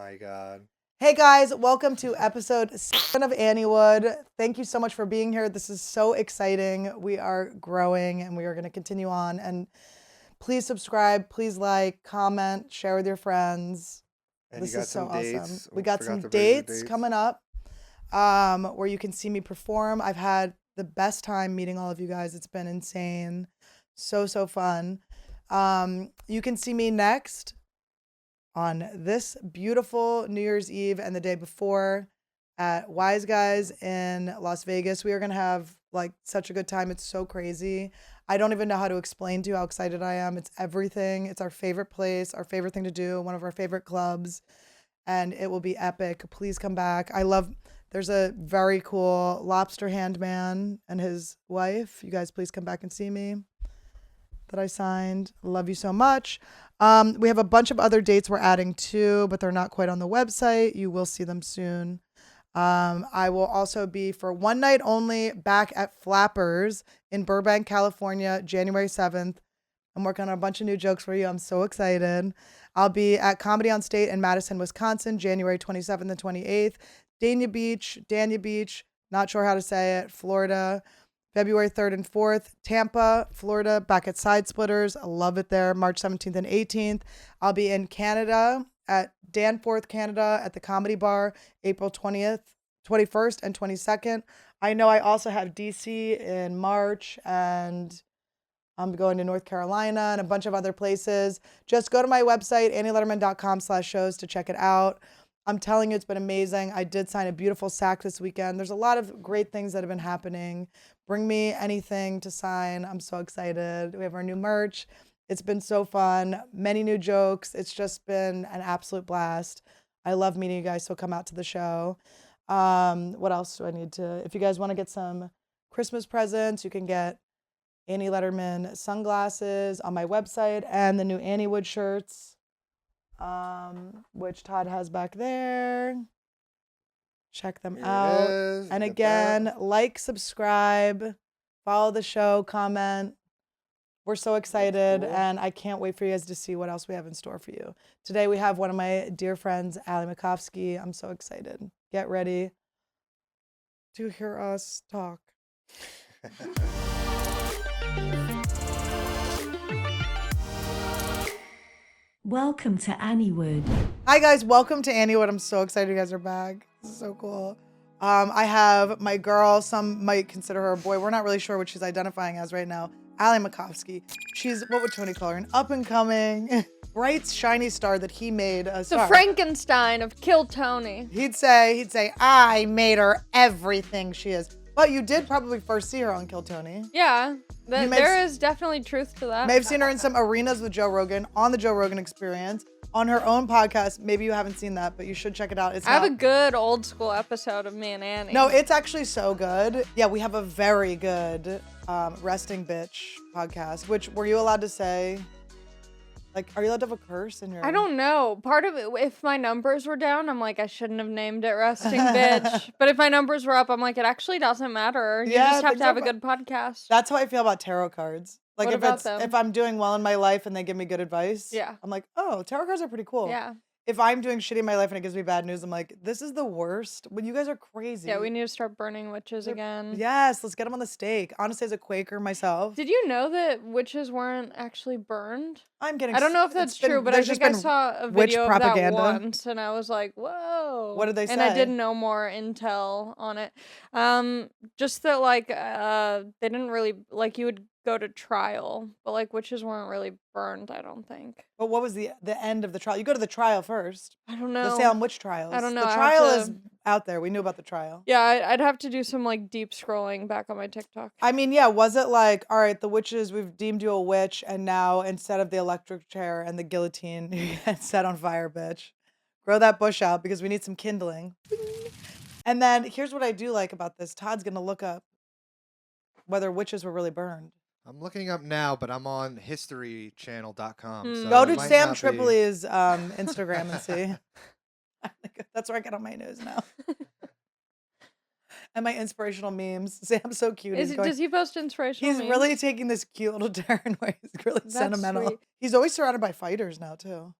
my God. Hey guys, welcome to episode 7 of AnnieWood. Thank you so much for being here. This is so exciting. We are growing and we are going to continue on. And please subscribe, please like, comment, share with your friends. And This you got is so some awesome. dates. We got Forgot some to bring the dates coming up where you can see me perform. I've had the best time meeting all of you guys. It's been insane. So fun. You can see me next on this beautiful New Year's Eve and the day before at Wise Guys in Las Vegas. We are going to have like such a good time. It's so crazy. I don't even know how to explain to you how excited I am. It's everything. It's our favorite place, our favorite thing to do, one of our favorite clubs, and it will be epic. Please come back. There's a very cool lobster hand man and his wife. You guys please come back and see me that I signed. Love you so much. We have a bunch of other dates we're adding too, but they're not quite on the website. You will see them soon. I will also be for one night only back at Flappers in Burbank, California, January 7th. I'm working on a bunch of new jokes for you. I'm so excited. I'll be at Comedy on State in Madison, Wisconsin, January 27th and 28th. Dania Beach, not sure how to say it, Florida, February 3rd and 4th, Tampa, Florida, back at Side Splitters. I love it there. March 17th and 18th. I'll be in Canada at Danforth, Canada at the Comedy Bar, April 20th, 21st and 22nd. I know I also have DC in March, and I'm going to North Carolina and a bunch of other places. Just go to my website, AnnieLederman.com/shows to check it out. I'm telling you, it's been amazing. I did sign a beautiful sack this weekend. There's a lot of great things that have been happening. Bring me anything to sign. I'm so excited. We have our new merch. It's been so fun. Many new jokes. It's just been an absolute blast. I love meeting you guys, so come out to the show. What else do I need to? If you guys want to get some Christmas presents, you can get Annie Lederman sunglasses on my website and the new AnnieWood shirts, which Todd has back there. Check them out. And again, like, subscribe, follow the show, comment. We're so excited, cool. And I can't wait for you guys to see what else we have in store for you. Today we have one of my dear friends, Ali Makovsky. I'm so excited. Get ready to hear us talk. Welcome to AnnieWood. Hi guys, welcome to AnnieWood. I'm so excited you guys are back. This is so cool. I have my girl, some might consider her a boy. We're not really sure what she's identifying as right now. Ali Makovsky. She's, what would Tony call her? An up and coming, bright, shiny star that he made a star. The Frankenstein of Kill Tony. He'd say, I made her everything she is. But you did probably first see her on Kill Tony. Yeah, there is definitely truth to that. May have seen her in some arenas with Joe Rogan, on the Joe Rogan Experience, on her own podcast. Maybe you haven't seen that, but you should check it out. I have a good old school episode of me and Annie. No, it's actually so good. Yeah, we have a very good Resting Bitch podcast, which were you allowed to say? Like, are you allowed to have a curse in your... I don't know. Part of it, if my numbers were down, I'm like, I shouldn't have named it Resting Bitch. But if my numbers were up, I'm like, it actually doesn't matter. You just have to have a good podcast. That's how I feel about tarot cards. Like, what if I'm doing well in my life and they give me good advice, yeah, I'm like, oh, tarot cards are pretty cool. Yeah. If I'm doing shitty in my life and it gives me bad news, I'm like, this is the worst. When you guys are crazy. Yeah, we need to start burning witches again. Yes, let's get them on the stake. Honestly, as a Quaker myself. Did you know that witches weren't actually burned? I don't know if that's true, but I think I saw a video of that once, and I was like, whoa. What did they say? And I did know more intel on it. Just that, like, they didn't really, like, you would go to trial, but, like, witches weren't really burned, I don't think. But what was the end of the trial? You go to the trial first. I don't know. The Salem witch trials. I don't know. The trial is out there. We knew about the trial. Yeah, I'd have to do some, like, deep scrolling back on my TikTok. I mean, yeah, was it like, all right, the witches, we've deemed you a witch, and now instead of the electric chair and the guillotine, you get set on fire, bitch. Grow that bush out because we need some kindling. And then here's what I do like about this. Todd's going to look up whether witches were really burned. I'm looking up now, but I'm on historychannel.com. So go to Sam Tripoli's Instagram and see. That's where I get on my news now. And my inspirational memes. Sam's so cute. Does he post inspirational memes? He's really taking this cute little turn where he's really sentimental. Sweet. He's always surrounded by fighters now, too.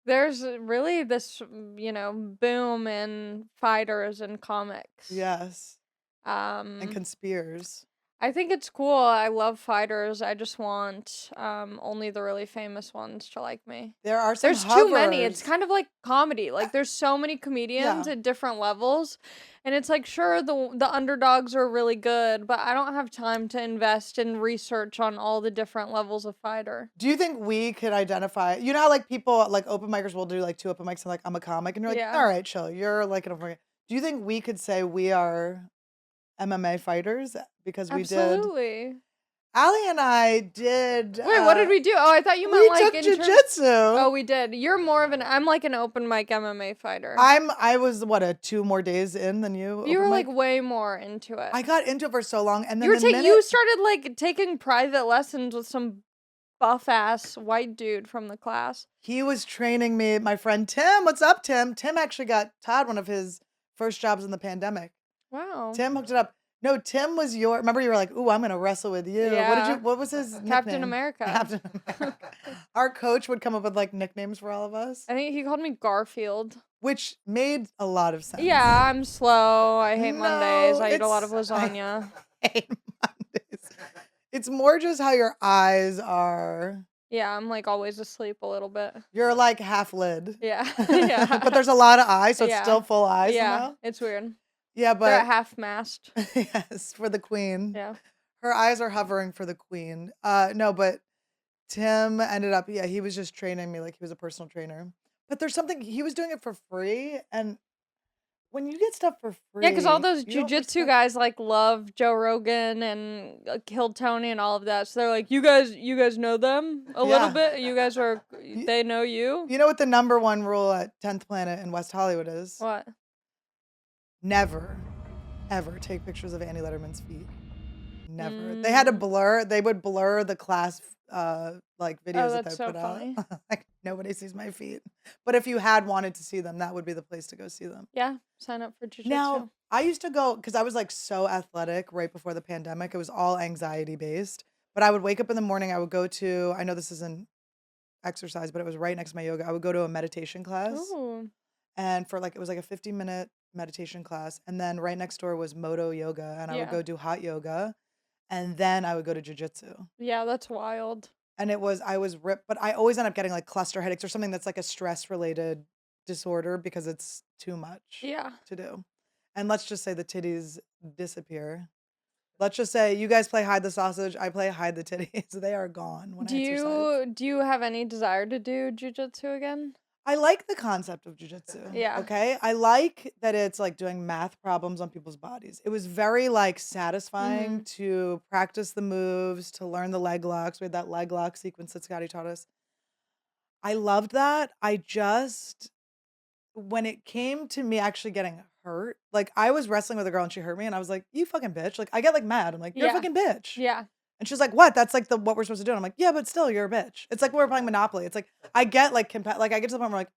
There's really this, boom in fighters and comics. Yes. And Um, conspirators. I think it's cool. I love fighters. I just want only the really famous ones to like me. There are some There's too many. It's hovers. kind of like comedy. Like there's so many comedians Yeah. at different levels, and it's like sure the underdogs are really good, but I don't have time to invest in research on all the different levels of fighter. Do you think we could identify? You know how like people like open micers will do like 2 open mics and like I'm a comic and you're like, Yeah. all right, chill. You're like an open mic. Do you think we could say we are MMA fighters because we did? Absolutely. Ali and I did. Wait, what did we do? Oh, I thought you meant We like took in terms- jiu-jitsu. Oh, we did. You're more of an. I'm like an open mic MMA fighter. I was what 2 more days in than you. You were open like mic? way more into it. I got into it for so long, and then you were the minute you started like taking private lessons with some buff ass white dude from the class. he was training me, my friend Tim. What's up, Tim? Tim actually got Todd one of his first jobs in the pandemic. Wow. Tim hooked it up. No, Tim was remember you were like, ooh, I'm gonna wrestle with you. Yeah. What was his Captain nickname? America. Captain America. Our coach would come up with like nicknames for all of us, I think he called me Garfield. which made a lot of sense. Yeah, I'm slow. I hate No, Mondays. I eat a lot of it's- lasagna. I hate Mondays. It's more just how your eyes are. Yeah, I'm like always asleep a little bit. You're like half lid. Yeah. Yeah. But there's a lot of eyes, so it's Yeah. still full eyes yeah, somehow. it's weird. Yeah, They're at but half mast. yes, for the queen. Yeah. Her eyes are hovering for the queen. No, but Tim ended up, he was just training me like he was a personal trainer. But there's something, he was doing it for free. And when you get stuff for free. Yeah, because all those you don't jujitsu respect- guys like love Joe Rogan and Killed Tony and all of that. So they're like, you guys know them a little Yeah. bit. You guys are, they know you. You know what the number one rule at 10th Planet in West Hollywood is? What? Never, ever take pictures of Annie Lederman's feet. Never. They would blur the class like videos that that's they so put funny. out. Like nobody sees my feet. But if you had wanted to see them, that would be the place to go see them. Yeah, sign up for jujitsu. Now, I used to go because I was like so athletic right before the pandemic. It was all anxiety based. But I would wake up in the morning. I would go to, I know this isn't exercise, but it was right next to my yoga. I would go to a meditation class. Ooh. And for like, it was like a 15-minute meditation class. And then right next door was Moto Yoga. And I would Yeah. go do hot yoga. And then I would go to jujitsu. Yeah, that's wild. And I was ripped, but I always end up getting like cluster headaches or something that's like a stress related disorder because it's too much Yeah. to do. And let's just say the titties disappear. Let's just say you guys play hide the sausage, I play hide the titties. They are gone when I exercise. Do you have any desire to do jujitsu again? I like the concept of jujitsu. Yeah. Okay. I like that it's like doing math problems on people's bodies. It was very like satisfying Mm-hmm. to practice the moves, to learn the leg locks. We had that leg lock sequence that Scotty taught us. I loved that. When it came to me actually getting hurt, like I was wrestling with a girl and she hurt me and I was like, you fucking bitch. Like I get like mad. I'm like, you're Yeah. a fucking bitch. Yeah. And she's like, what? That's like what we're supposed to do. And I'm like, yeah, but still, you're a bitch. It's like we're playing Monopoly. It's like, I get like, I get to the point where like,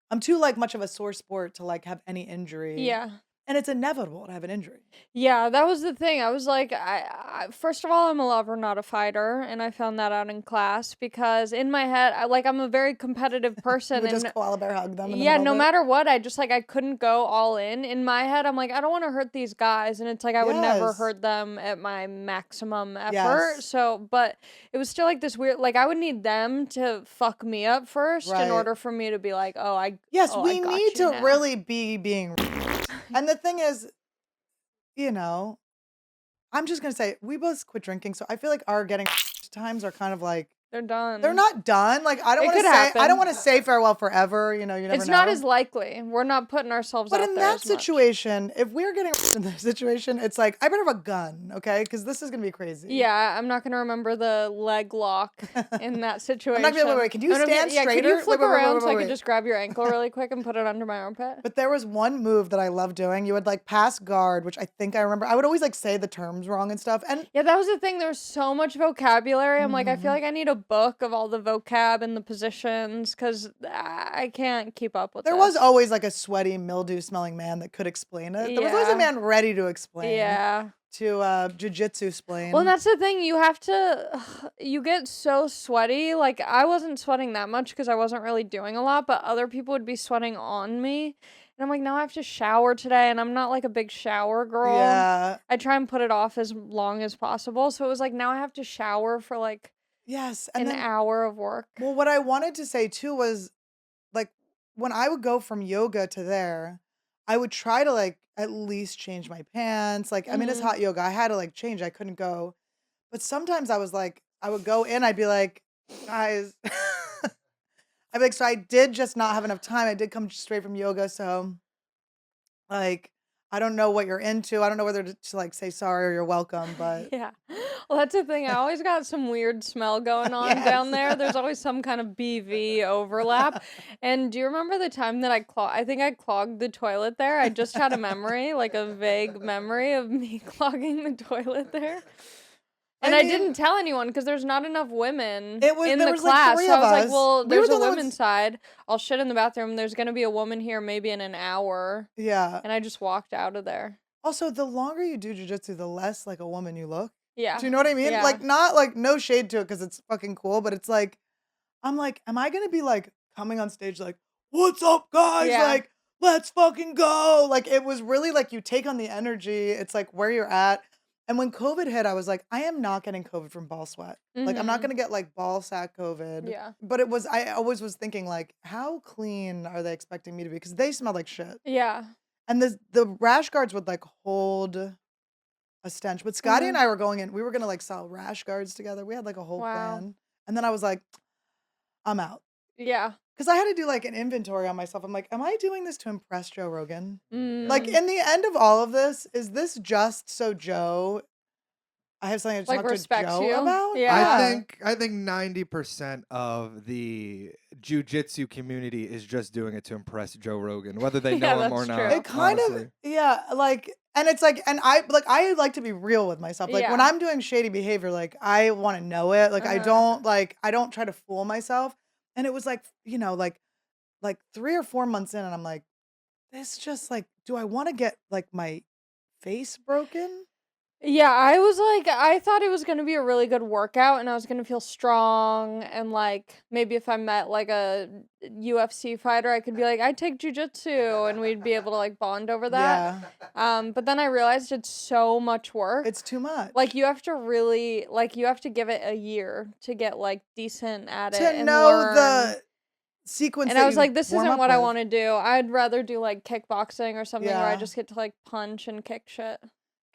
I'm too like much of a sore sport to like have any injury. Yeah. And it's inevitable to have an injury. Yeah, that was the thing. I was like, I first of all, I'm a lover, not a fighter, and I found that out in class because in my head, I'm a very competitive person, You would and just koala bear hug them. in the yeah, middle no of it. matter what, I just like I couldn't go all in. In my head, I'm like, I don't want to hurt these guys, and it's like I would never Yes. hurt them at my maximum effort. Yes. So, but it was still like this weird. Like I would need them to fuck me up first Right. in order for me to be like, Yes, oh, I we got need you to now. really be being. And the thing is, I'm just going to say, we both quit drinking. So I feel like our getting times are kind of like, they're done. they're not done. Like, I don't It want to could say, happen. I don't want to say farewell forever. You never It's not know. as likely. We're not putting ourselves But out in there that as much. situation, if we're getting in that situation, it's like, I better have a gun, okay? Because this is going to be crazy. Yeah, I'm not gonna remember the leg lock in that situation. I'm not gonna be wait, can you I'm gonna stand yeah, straighter? Can you flip Wait, around so I wait. can just grab your ankle really quick and put it under my armpit? But there was one move that I loved doing. You would like pass guard, which I think I remember. I would always like say the terms wrong and stuff. And Yeah, that was the thing. There was so much vocabulary. I'm like, I feel like I need a book of all the vocab and the positions because I can't keep up with There this. was always like a sweaty, mildew-smelling man that could explain it. There was always a Yeah. man ready to explain. Yeah. To jiu-jitsu explain. Well, and that's the thing. You have to, you get so sweaty. Like, I wasn't sweating that much because I wasn't really doing a lot, but other people would be sweating on me. And I'm like, now I have to shower today, and I'm not like a big shower girl. Yeah. I try and put it off as long as possible. So it was like, now I have to shower for like Yes. an hour of work. Well, what I wanted to say too was like when I would go from yoga to there, I would try to like at least change my pants. Like, I mean, it's Mhm. hot yoga. I had to like change. I couldn't go. But sometimes I was like, I would go in, I'd be like, guys, I'd be like, so I did just not have enough time. I did come straight from yoga. So like, I don't know what you're into. I don't know whether to like say sorry or you're welcome, but Yeah. Well, that's the thing. I always got some weird smell going on Yes. down there. There's always some kind of BV overlap. And do you remember the time that I think I clogged the toilet there? I just had a memory, like a vague memory of me clogging the toilet there. And I mean, didn't tell anyone because there's not enough women It was- in there the was, like, class. 3 So I of was like, us. well, We were there's the a only women's ones- side. I'll shit in the bathroom. There's going to be a woman here maybe in an hour. yeah. And I just walked out of there. Also, the longer you do jujitsu, the less like a woman you look. Yeah. Do you know what I mean? Yeah. Like, not like no shade to it because it's fucking cool, but it's like, I'm like, am I gonna be like coming on stage like, what's up, guys? Yeah. Like, let's fucking go. Like, it was really like you take on the energy. It's like where you're at. And when COVID hit, I was like, I am not getting COVID from ball sweat. Like, I'm not Mhm. gonna get like ball sack COVID. Yeah. But it was, I always was thinking like, how clean are they expecting me to be? Because they smell like shit. Yeah. And the rash guards would like hold a stench. But Scotty and I were going in, we were gonna like sell rash guards together. We had like a whole Wow. plan. And then I was like, I'm out. Yeah. Because I had to do like an inventory on myself. I'm like, am I doing this to impress Joe Rogan? Like Mm. in the end of all of this, is this just so Joe? I have something to Like, talk to respects Joe you? about. Yeah. I think 90% of the jujitsu community is just doing it to impress Joe Rogan, whether they Yeah, know him or that's not. true. It kind honestly. of, yeah, like, and it's like, and I like to be real with myself. Like when Yeah. I'm doing shady behavior, like I want to know it. Like I don't try to fool myself. And it was like, you know, like 3 or 4 months in, and I'm like, this just like, do I want to get like my face broken? Yeah, I was like, I thought it was going to be a really good workout and I was going to feel strong. And like, maybe if I met like a UFC fighter, I could be like, I take jujitsu and we'd be able to like bond over that. Yeah, But then I realized it's so much work. it's too much. Like, you have to really, like, you have to give it a year to get like decent at it to and know learn. the sequence. And that I was you like, this warm isn't up what I with. want to do. I'd rather do like kickboxing or something where I Yeah. just get to like punch and kick shit.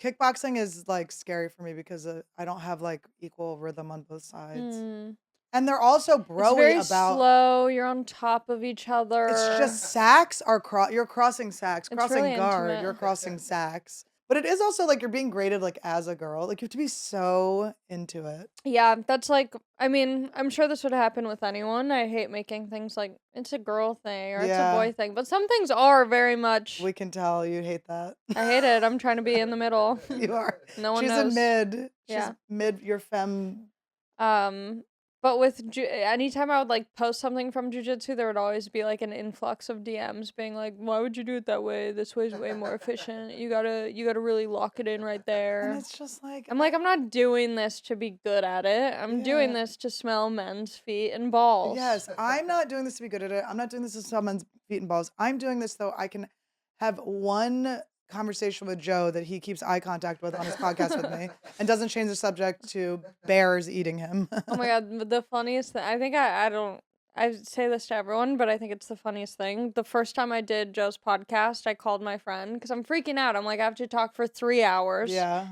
Kickboxing is like scary for me because I don't have like equal rhythm on both sides. Mm. And they're also It's broy very about slow. You're on top of each other. it's just sacks are you're crossing sacks, It's crossing really guard, intimate. you're crossing sacks. But it is also like you're being graded like as a girl. Like you have to be so into it. Yeah, that's like, I mean, I'm sure this would happen with anyone. I hate making things like it's a girl thing or it's a Yeah. boy thing. But some things are very much, We can tell you hate that. I hate it. I'm trying to be in the middle. You are. No one She's knows. a mid. She's Yeah. mid. You're femme. But with anytime I would like post something from jujitsu, there would always be like an influx of DMs being like, "Why would you do it that way? This way's way more efficient. You gotta really lock it in right And there." it's just like I'm like, I'm not doing this to be good at it. I'm doing Yeah. this to smell men's feet and balls. yes, I'm not doing this to be good at it. I'm not doing this to someone's feet and balls. I'm doing this so I can have one conversation with Joe that he keeps eye contact with on his podcast with me and doesn't change the subject to bears eating him. Oh my god, the funniest thing. I think I say this to everyone, but I think it's the funniest thing. The first time I did Joe's podcast, I called my friend because I'm freaking out. I'm like, I have to talk for 3 hours. Yeah.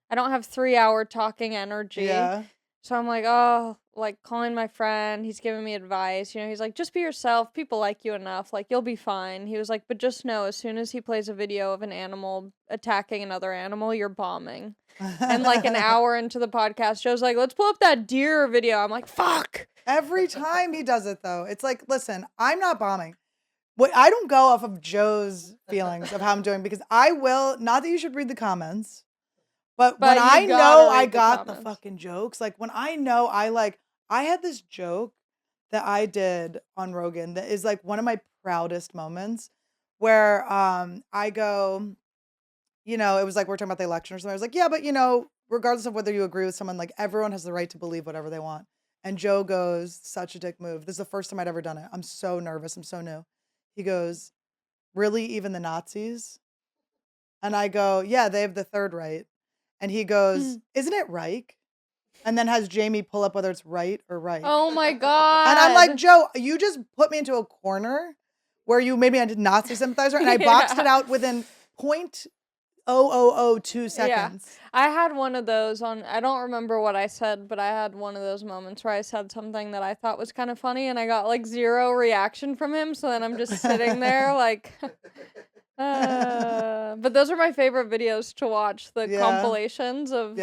I don't have 3-hour talking energy. Yeah. So I'm like, oh, like calling my friend. He's giving me advice. You know, he's like, just be yourself. People like you enough. Like, you'll be fine. He was like, but just know, as soon as he plays a video of an animal attacking another animal, you're bombing. And like an hour into the podcast, Joe's like, let's pull up that deer video. I'm like, fuck. Every time he does it though, it's like, listen, I'm not bombing. I don't go off of Joe's feelings of how I'm doing because I will, not that you should read the comments, but when you I gotta know I read the got the comments. fucking jokes, like when I know I like, I had this joke that I did on Rogan that is like one of my proudest moments where I go, you know, it was like we're talking about the election or something. I was like, yeah, but you know, regardless of whether you agree with someone, like everyone has the right to believe whatever they want. And Joe goes, such a dick move. This is the first time I'd ever done it. I'm so nervous. I'm so new. He goes, really, even the Nazis? And I go, yeah, they have the third right. And he goes, isn't it Reich? And then has Jamie pull up whether it's right or right. Oh my God. And I'm like, Joe, you just put me into a corner where you made me a Nazi sympathizer, and I boxed it out within 0.0002 seconds. Yeah. I had one of those on, I don't remember what I said, but I had one of those moments where I said something that I thought was kind of funny and I got like zero reaction from him. So then I'm just sitting there like, but those are my favorite videos to watch, the compilations of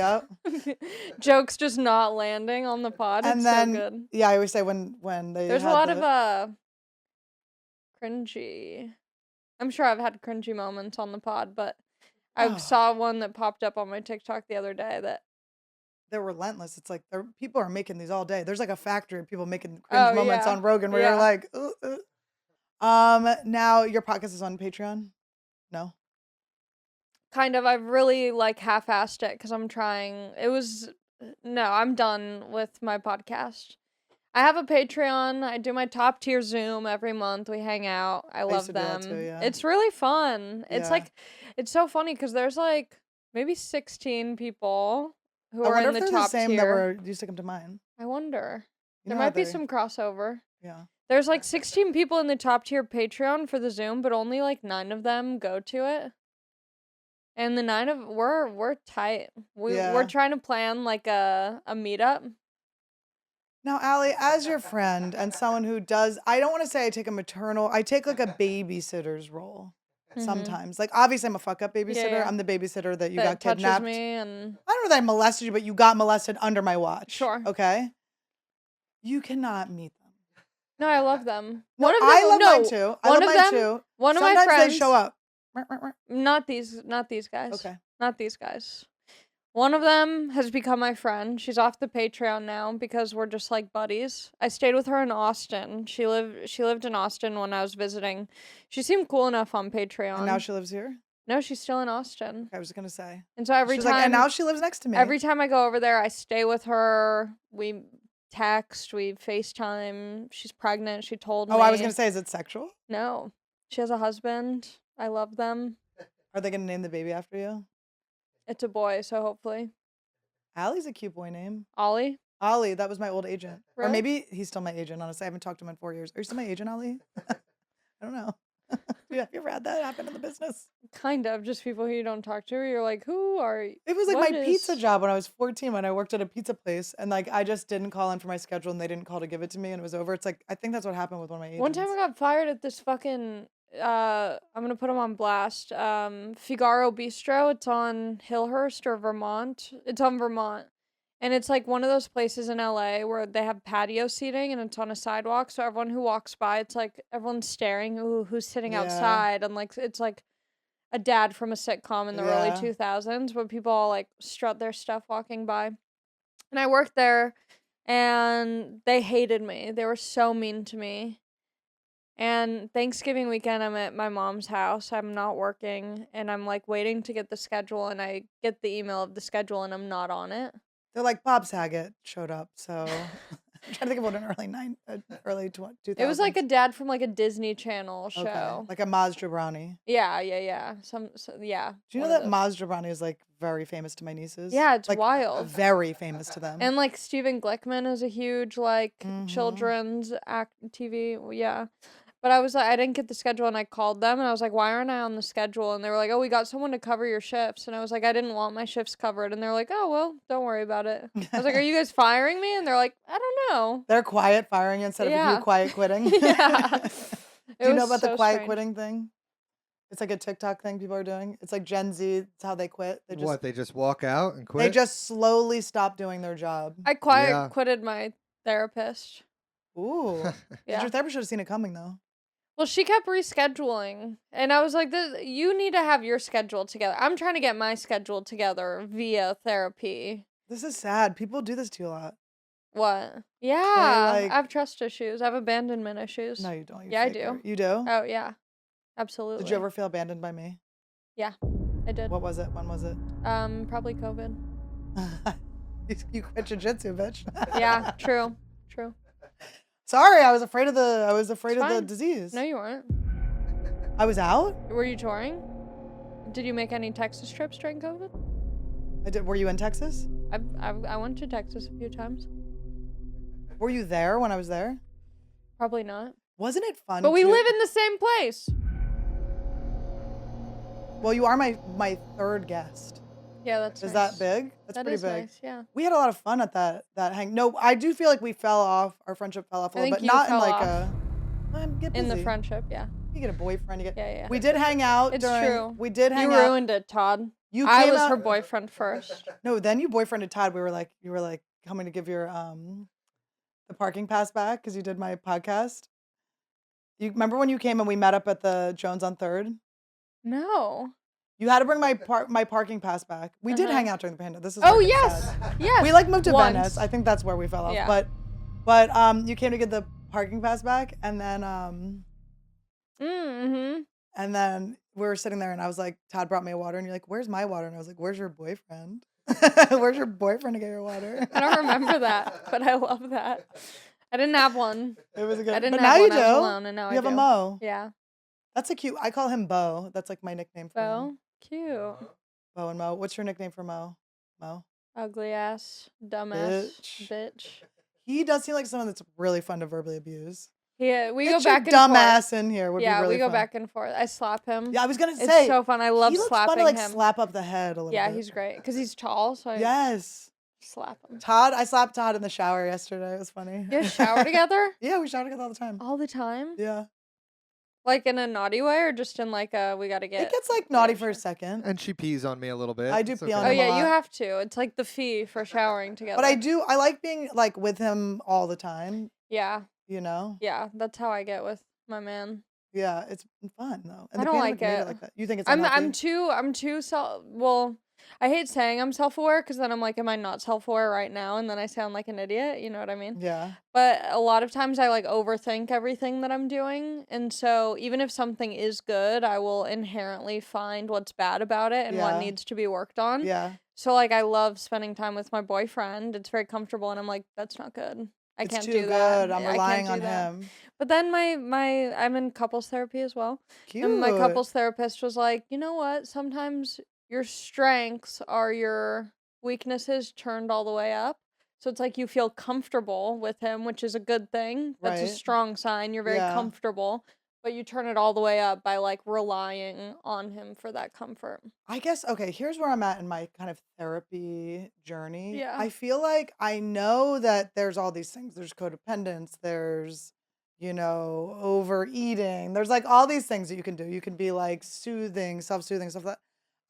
jokes just not landing on the pod. And it's then, so good. Yeah, I always say when they There's a lot of cringy. I'm sure I've had cringy moments on the pod, but I saw one that popped up on my TikTok the other day that they're relentless. It's like people are making these all day. There's like a factory of people making cringe moments on Rogan where you're like, now your podcast is on Patreon? No? Kind of. I've really like half-assed it because I'm trying. I'm done with my podcast. I have a Patreon. I do my top tier Zoom every month. We hang out. I love them. Too, yeah. It's really fun. It's like, it's so funny because there's like maybe 16 people who are in the top tier. I wonder if they're the same that used to come to mine. I wonder. There might be some crossover. Yeah. There's like 16 people in the top tier Patreon for the Zoom, but only like 9 of them go to it. And the 9 of we're tight. We're trying to plan like a meetup. Now, Ali, as your friend and someone who does, I don't want to say I take like a babysitter's role sometimes. Like, obviously, I'm a fuck up babysitter. Yeah. I'm the babysitter that got kidnapped. Me and I don't know that I molested you, but you got molested under my watch. Sure. Okay? You cannot meet them. No, I love them. No, I love mine too. One of my friends. Sometimes they show up. Not these guys. Okay. Not these guys. One of them has become my friend. She's off the Patreon now because we're just like buddies. I stayed with her in Austin. She lived in Austin when I was visiting. She seemed cool enough on Patreon. And now she lives here? No, she's still in Austin. I was gonna say. And so every time, and now she lives next to me. Every time I go over there, I stay with her. We text, we FaceTime. She's pregnant. She told me. Oh, I was gonna say, is it sexual? No. She has a husband. I love them. Are they gonna name the baby after you? It's a boy, so hopefully. Ali's a cute boy name. Ali? Ali, that was my old agent. Really? Or maybe he's still my agent, honestly. I haven't talked to him in 4 years. Are you still my agent, Ali? I don't know. Have you ever had that happen in the business? Kind of. Just people who you don't talk to. You're like, who are you? It was like my pizza job when I was 14 when I worked at a pizza place. And like, I just didn't call in for my schedule and they didn't call to give it to me and it was over. It's like, I think that's what happened with one of my agents. One time I got fired at this fucking... I'm gonna put them on blast. Figaro Bistro. It's on Hillhurst or Vermont. It's on Vermont. And it's like one of those places in LA where they have patio seating and it's on a sidewalk. So everyone who walks by, it's like everyone's staring, ooh, who's sitting outside? And like, it's like a dad from a sitcom in the early 2000s where people all like strut their stuff walking by. And I worked there and they hated me. They were so mean to me. And Thanksgiving weekend, I'm at my mom's house. I'm not working, and I'm like waiting to get the schedule, and I get the email of the schedule, and I'm not on it. They're like, Bob Saget showed up, so I'm trying to think of what an early 2000s. It was like a dad from like a Disney Channel show. Okay. Like a Maz Jobrani. Yeah. Do you know that Maz Jobrani is like very famous to my nieces? Yeah, it's like, wild. Very famous to them. And like Stephen Glickman is a huge like children's TV. Yeah. But I was like, I didn't get the schedule and I called them and I was like, why aren't I on the schedule? And they were like, oh, we got someone to cover your shifts. And I was like, I didn't want my shifts covered. And they're like, oh, well, don't worry about it. I was like, are you guys firing me? And they're like, I don't know. They're quiet firing instead of you quiet quitting. Yeah. Do you know about the quiet quitting thing? It's like a TikTok thing people are doing. It's like Gen Z. It's how they quit. They just walk out and quit? They just slowly stop doing their job. I quitted my therapist. Ooh. Your therapist should have seen it coming, though. Well, she kept rescheduling, and I was like, you need to have your schedule together. I'm trying to get my schedule together via therapy. This is sad. People do this to you a lot. What? Yeah, like- I have trust issues. I have abandonment issues. No, you don't. You Yeah, I faker. do. You do? Oh yeah, absolutely. Did you ever feel abandoned by me? Yeah, I did. What was it? When was it? Probably COVID. You quit jiu-jitsu, bitch. Yeah, true. Sorry, I was afraid of the It's the fine. disease. No, you weren't. I was out? Were you touring? Did you make any Texas trips during COVID? I did. Were you in Texas? I went to Texas a few times. Were you there when I was there? Probably not. Wasn't it fun? But we to- live in the same place. Well, you are my third guest. Yeah, that's Is nice. that big? That's That pretty is big. nice, yeah. We had a lot of fun at that hang. No, I do feel like we fell off. Our friendship fell off a I little think bit. you Not in fell like off. get In the busy. friendship, yeah. You get a boyfriend. You get. Yeah. We did hang out. It's during, true. We did hang You out. ruined it, Todd. You I came was out- her boyfriend first. No, then you boyfriended Todd. You were like coming to give your the parking pass back because you did my podcast. You remember when you came and we met up at the Jones on 3rd? No. You had to bring my parking pass back. We did Uh-huh. hang out during the pandemic. This is Oh where it gets yes, sad. yes. We like moved to Once. Venice. I think that's where we fell off. Yeah. But you came to get the parking pass back, and then Mm-hmm. and then we were sitting there, and I was like, Todd brought me a water, and you're like, "Where's my water?" And I was like, "Where's your boyfriend? Where's your boyfriend to get your water?" I don't remember that, but I love that. I didn't have one. It was a good. I didn't but have now one. you do. I was alone, and now You I have a do. Mo. Yeah. That's a cute. I call him Bo. That's like my nickname for him. Bo. Cute. Bo and Mo. What's your nickname for Mo? Mo. Ugly ass. Dumbass. Bitch. Bitch. He does seem like someone that's really fun to verbally abuse. Yeah, we Get go back your and dumb forth. ass in here. Would be Yeah, really we go fun. back and forth. I slap him. Yeah, I was gonna It's say. so fun. I love he looks slapping fun to like him. slap up the head a little Yeah, bit. he's great because he's tall, so I Yes. slap him. Todd, I slapped Todd in the shower yesterday. It was funny. You guys shower together Yeah, we shower together all the time. all the time, Yeah. like in a naughty way, or just in like a we gotta get. It gets like naughty for a second. And she pees on me a little bit. I do It's pee on Oh him a yeah, you lot. have to. It's like the fee for showering together. But I like being like with him all the time, Yeah, you know? yeah. That's how I get with my man. Yeah, it's fun though. And I the don't pandemic like made it. like that. You think it's I'm unhealthy? too self. Well, I hate saying I'm self-aware because then I'm like, am I not self-aware right now? And then I sound like an idiot. You know what I mean? Yeah. But a lot of times I like overthink everything that I'm doing. And so even if something is good, I will inherently find what's bad about it and Yeah. what needs to be worked on. Yeah. So like I love spending time with my boyfriend. It's very comfortable and I'm like, that's not good. I It's can't too do that. good. I'm I can't relying do on that." him. But then I'm in couples therapy as well. Cute. And my couples therapist was like, you know what? Sometimes your strengths are your weaknesses turned all the way up. So it's like you feel comfortable with him, which is a good thing. That's a Right. strong sign. You're very Yeah. comfortable, but you turn it all the way up by like relying on him for that comfort. I guess, okay, here's where I'm at in my kind of therapy journey. Yeah. I feel like I know that there's all these things. There's codependence, there's, overeating. There's like all these things that you can do. You can be like soothing, self-soothing, stuff like that.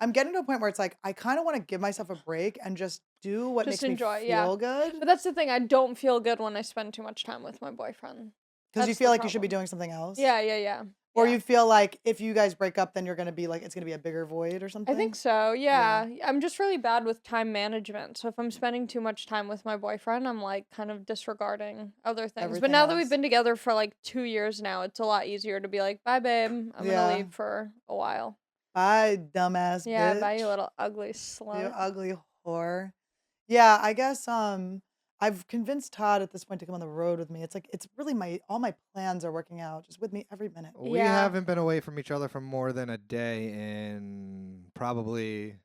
I'm getting to a point where it's like, I kind of want to give myself a break and just do what Just makes enjoy, me yeah. feel good. But that's the thing. I don't feel good when I spend too much time with my boyfriend. Because you that's feel the like you should be problem. doing something else. Yeah. Or yeah. you feel like if you guys break up, then you're going to be like, it's going to be a bigger void or something. I think so, yeah. I'm just really bad with time management. So if I'm spending too much time with my boyfriend, I'm like kind of disregarding other things. Everything But now that else. we've been together for like 2 years now, it's a lot easier to be like, bye, babe. I'm Yeah. gonna leave for a while. Bye, dumbass Yeah, bitch. bye, you little ugly You slut. ugly whore. Yeah, I guess I've convinced Todd at this point to come on the road with me. It's like it's really all my plans are working out just with me every minute. We Yeah. haven't been away from each other for more than a day in probably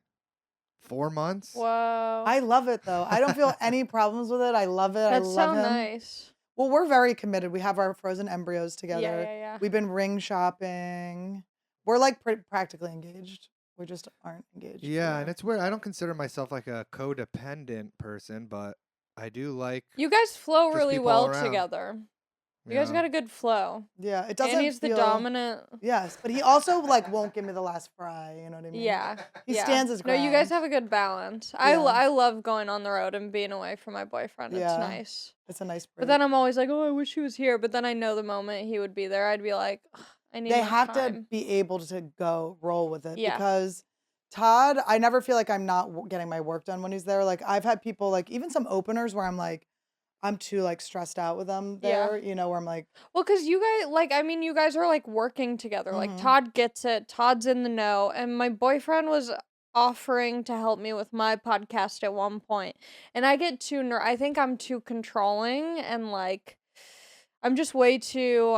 4 months. Whoa. I love it though. I don't feel any problems with it. I love it. That's I so love him. nice. Well, we're very committed. We have our frozen embryos together. Yeah. We've been ring shopping. We're like practically engaged. We just aren't engaged. Yeah, yet. and it's weird. I don't consider myself like a codependent person, but I do like. You guys flow Just really people all well around. together. You guys know. got a good flow. Yeah, it doesn't Annie's the feel dominant. Yes, but he also like won't give me the last fry. You know what I mean? Yeah. He yeah. stands his No, you ground. guys have a good balance. Yeah. I love going on the road and being away from my boyfriend. It's Yeah. nice. It's a nice break. But then I'm always like, oh, I wish he was here. But then I know the moment he would be there, I'd be like, "Ugh, I need they more have to time." be able to go roll with it Yeah. because Todd, I never feel like I'm not getting my work done when he's there. Like I've had people like even some openers where I'm like, I'm too like stressed out with them Yeah. there, you know, where I'm like, Well, because you guys, like, I mean, you guys are like working together. Like, Mhm. Todd gets it, Todd's in the know. And my boyfriend was offering to help me with my podcast at one point. And I get I think I'm too controlling and like, I'm just way too,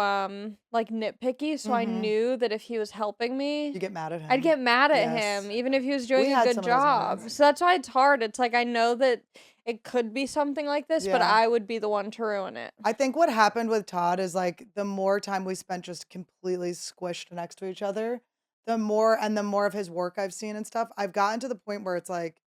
like, nitpicky. So I Mhm. knew that if he was helping me, you get mad at him. I'd get mad at Yes. him, even if he was doing a had good some of those job. moments. So that's why it's hard. It's like I know that it could be something like this, but Yeah. I would be the one to ruin it. I think what happened with Todd is like the more time we spent just completely squished next to each other, the more of his work I've seen and stuff, I've gotten to the point where it's like,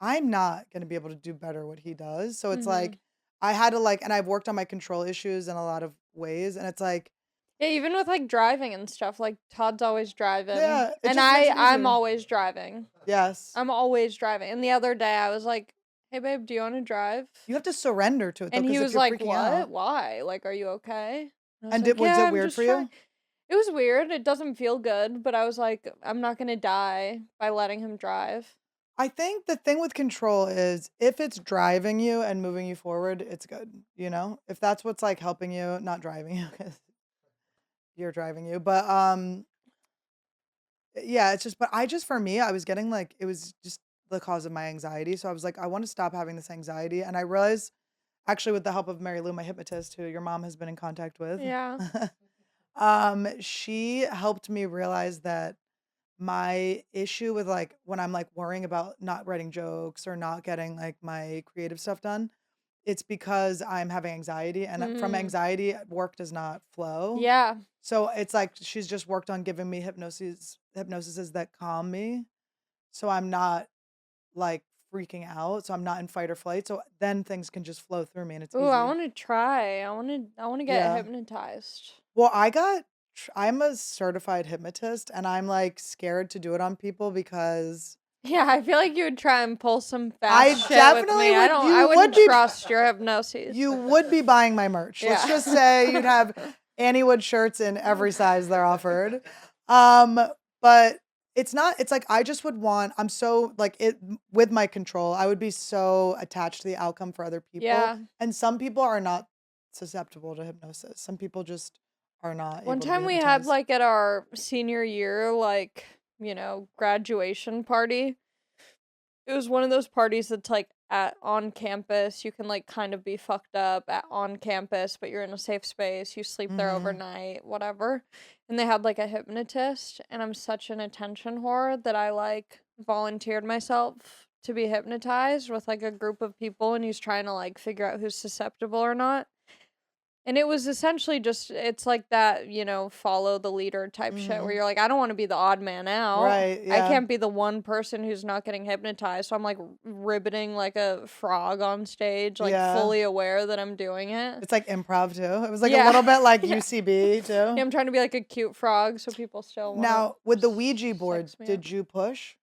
I'm not going to be able to do better what he does. So it's Mhm. like, I had to like, and I've worked on my control issues in a lot of ways. And it's like, Yeah, even with like driving and stuff, like Todd's always driving. Yeah, it And just makes it I'm easier. always driving. yes, I'm always driving. And the other day I was like, "Hey babe, do you want to drive?" you have to surrender to it though. And 'Cause he if was you're like, freaking "What? out- Why? Like, are you okay?" And I And like, was "Yeah, it I'm weird just for you? trying." It was weird. It doesn't feel good, but I was like, I'm not going to die by letting him drive. I think the thing with control is if it's driving you and moving you forward, it's good. You know, if that's what's like helping you, not driving you, because you're driving you. But yeah, it's just. But I just for me, I was getting like it was just the cause of my anxiety. So I was like, I want to stop having this anxiety, and I realized actually with the help of Mary Lou, my hypnotist, who your mom has been in contact with, Yeah. she helped me realize that my issue with like when I'm like worrying about not writing jokes or not getting like my creative stuff done, it's because I'm having anxiety and from Mm. anxiety work does not flow. Yeah. So it's like she's just worked on giving me hypnosises that calm me. So I'm not like freaking out. So I'm not in fight or flight. So then things can just flow through me and it's Ooh, easy. I want to try. I want to get Yeah. hypnotized. Well, I'm a certified hypnotist and I'm like scared to do it on people because Yeah, I feel like you would try and pull some I fast shit with definitely me. would. I You wouldn't would be. trust your hypnosis. You would be buying my merch. Let's Yeah. just say you'd have AnnieWood shirts in every size they're offered. But it's not. It's like I just would want. I'm so like it with my control. I would be so attached to the outcome for other people. Yeah. And some people are not susceptible to hypnosis. Some people just are not. One able to be time we had hypnotized. like at our senior year, like, graduation party. It was one of those parties that's like on campus. You can like kind of be fucked up on campus, but you're in a safe space. You sleep there Mhm. overnight, whatever. And they had like a hypnotist, and I'm such an attention whore that I like volunteered myself to be hypnotized with like a group of people, and he's trying to like figure out who's susceptible or not. And it was essentially just, it's like that, follow the leader type shit where Mhm. you're like, I don't want to be the odd man out. Right, I yeah. can't be the one person who's not getting hypnotized. So I'm like ribbiting like a frog on stage, like Yeah. fully aware that I'm doing it. It's like improv too. It was like a Yeah. little bit like Yeah. UCB too. Yeah, I'm trying to be like a cute frog so people still want Now with the Ouija board, sex me did up. you push?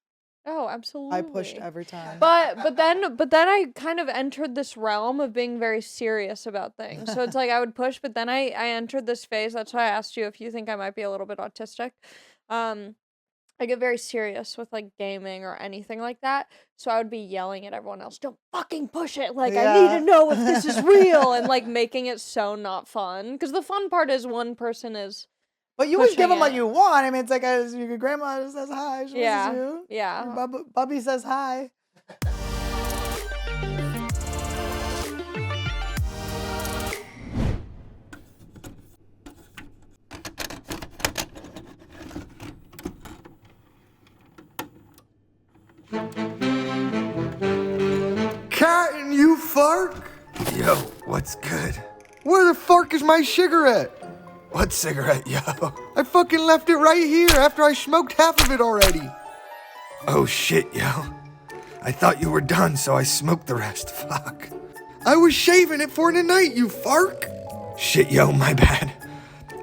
Oh, absolutely. I pushed every time. But then I kind of entered this realm of being very serious about things. So it's like I would push, but then I entered this phase. That's why I asked you if you think I might be a little bit autistic. I get very serious with like gaming or anything like that. So I would be yelling at everyone else, "Don't fucking push it. Like I need Yeah. to know if this is real," and like making it so not fun. Cuz the fun part is one person is But you always give pushing them what it. you want. I mean, it's like your grandma says hi. She Yeah. misses you. Yeah. Your Bubby says hi. Cotton, you fark? Yo, what's good? Where the fuck is my cigarette? What cigarette, yo? I fucking left it right here after I smoked half of it already. Oh shit, yo. I thought you were done, so I smoked the rest. Fuck. I was shaving it for tonight, you fark. Shit, yo, my bad.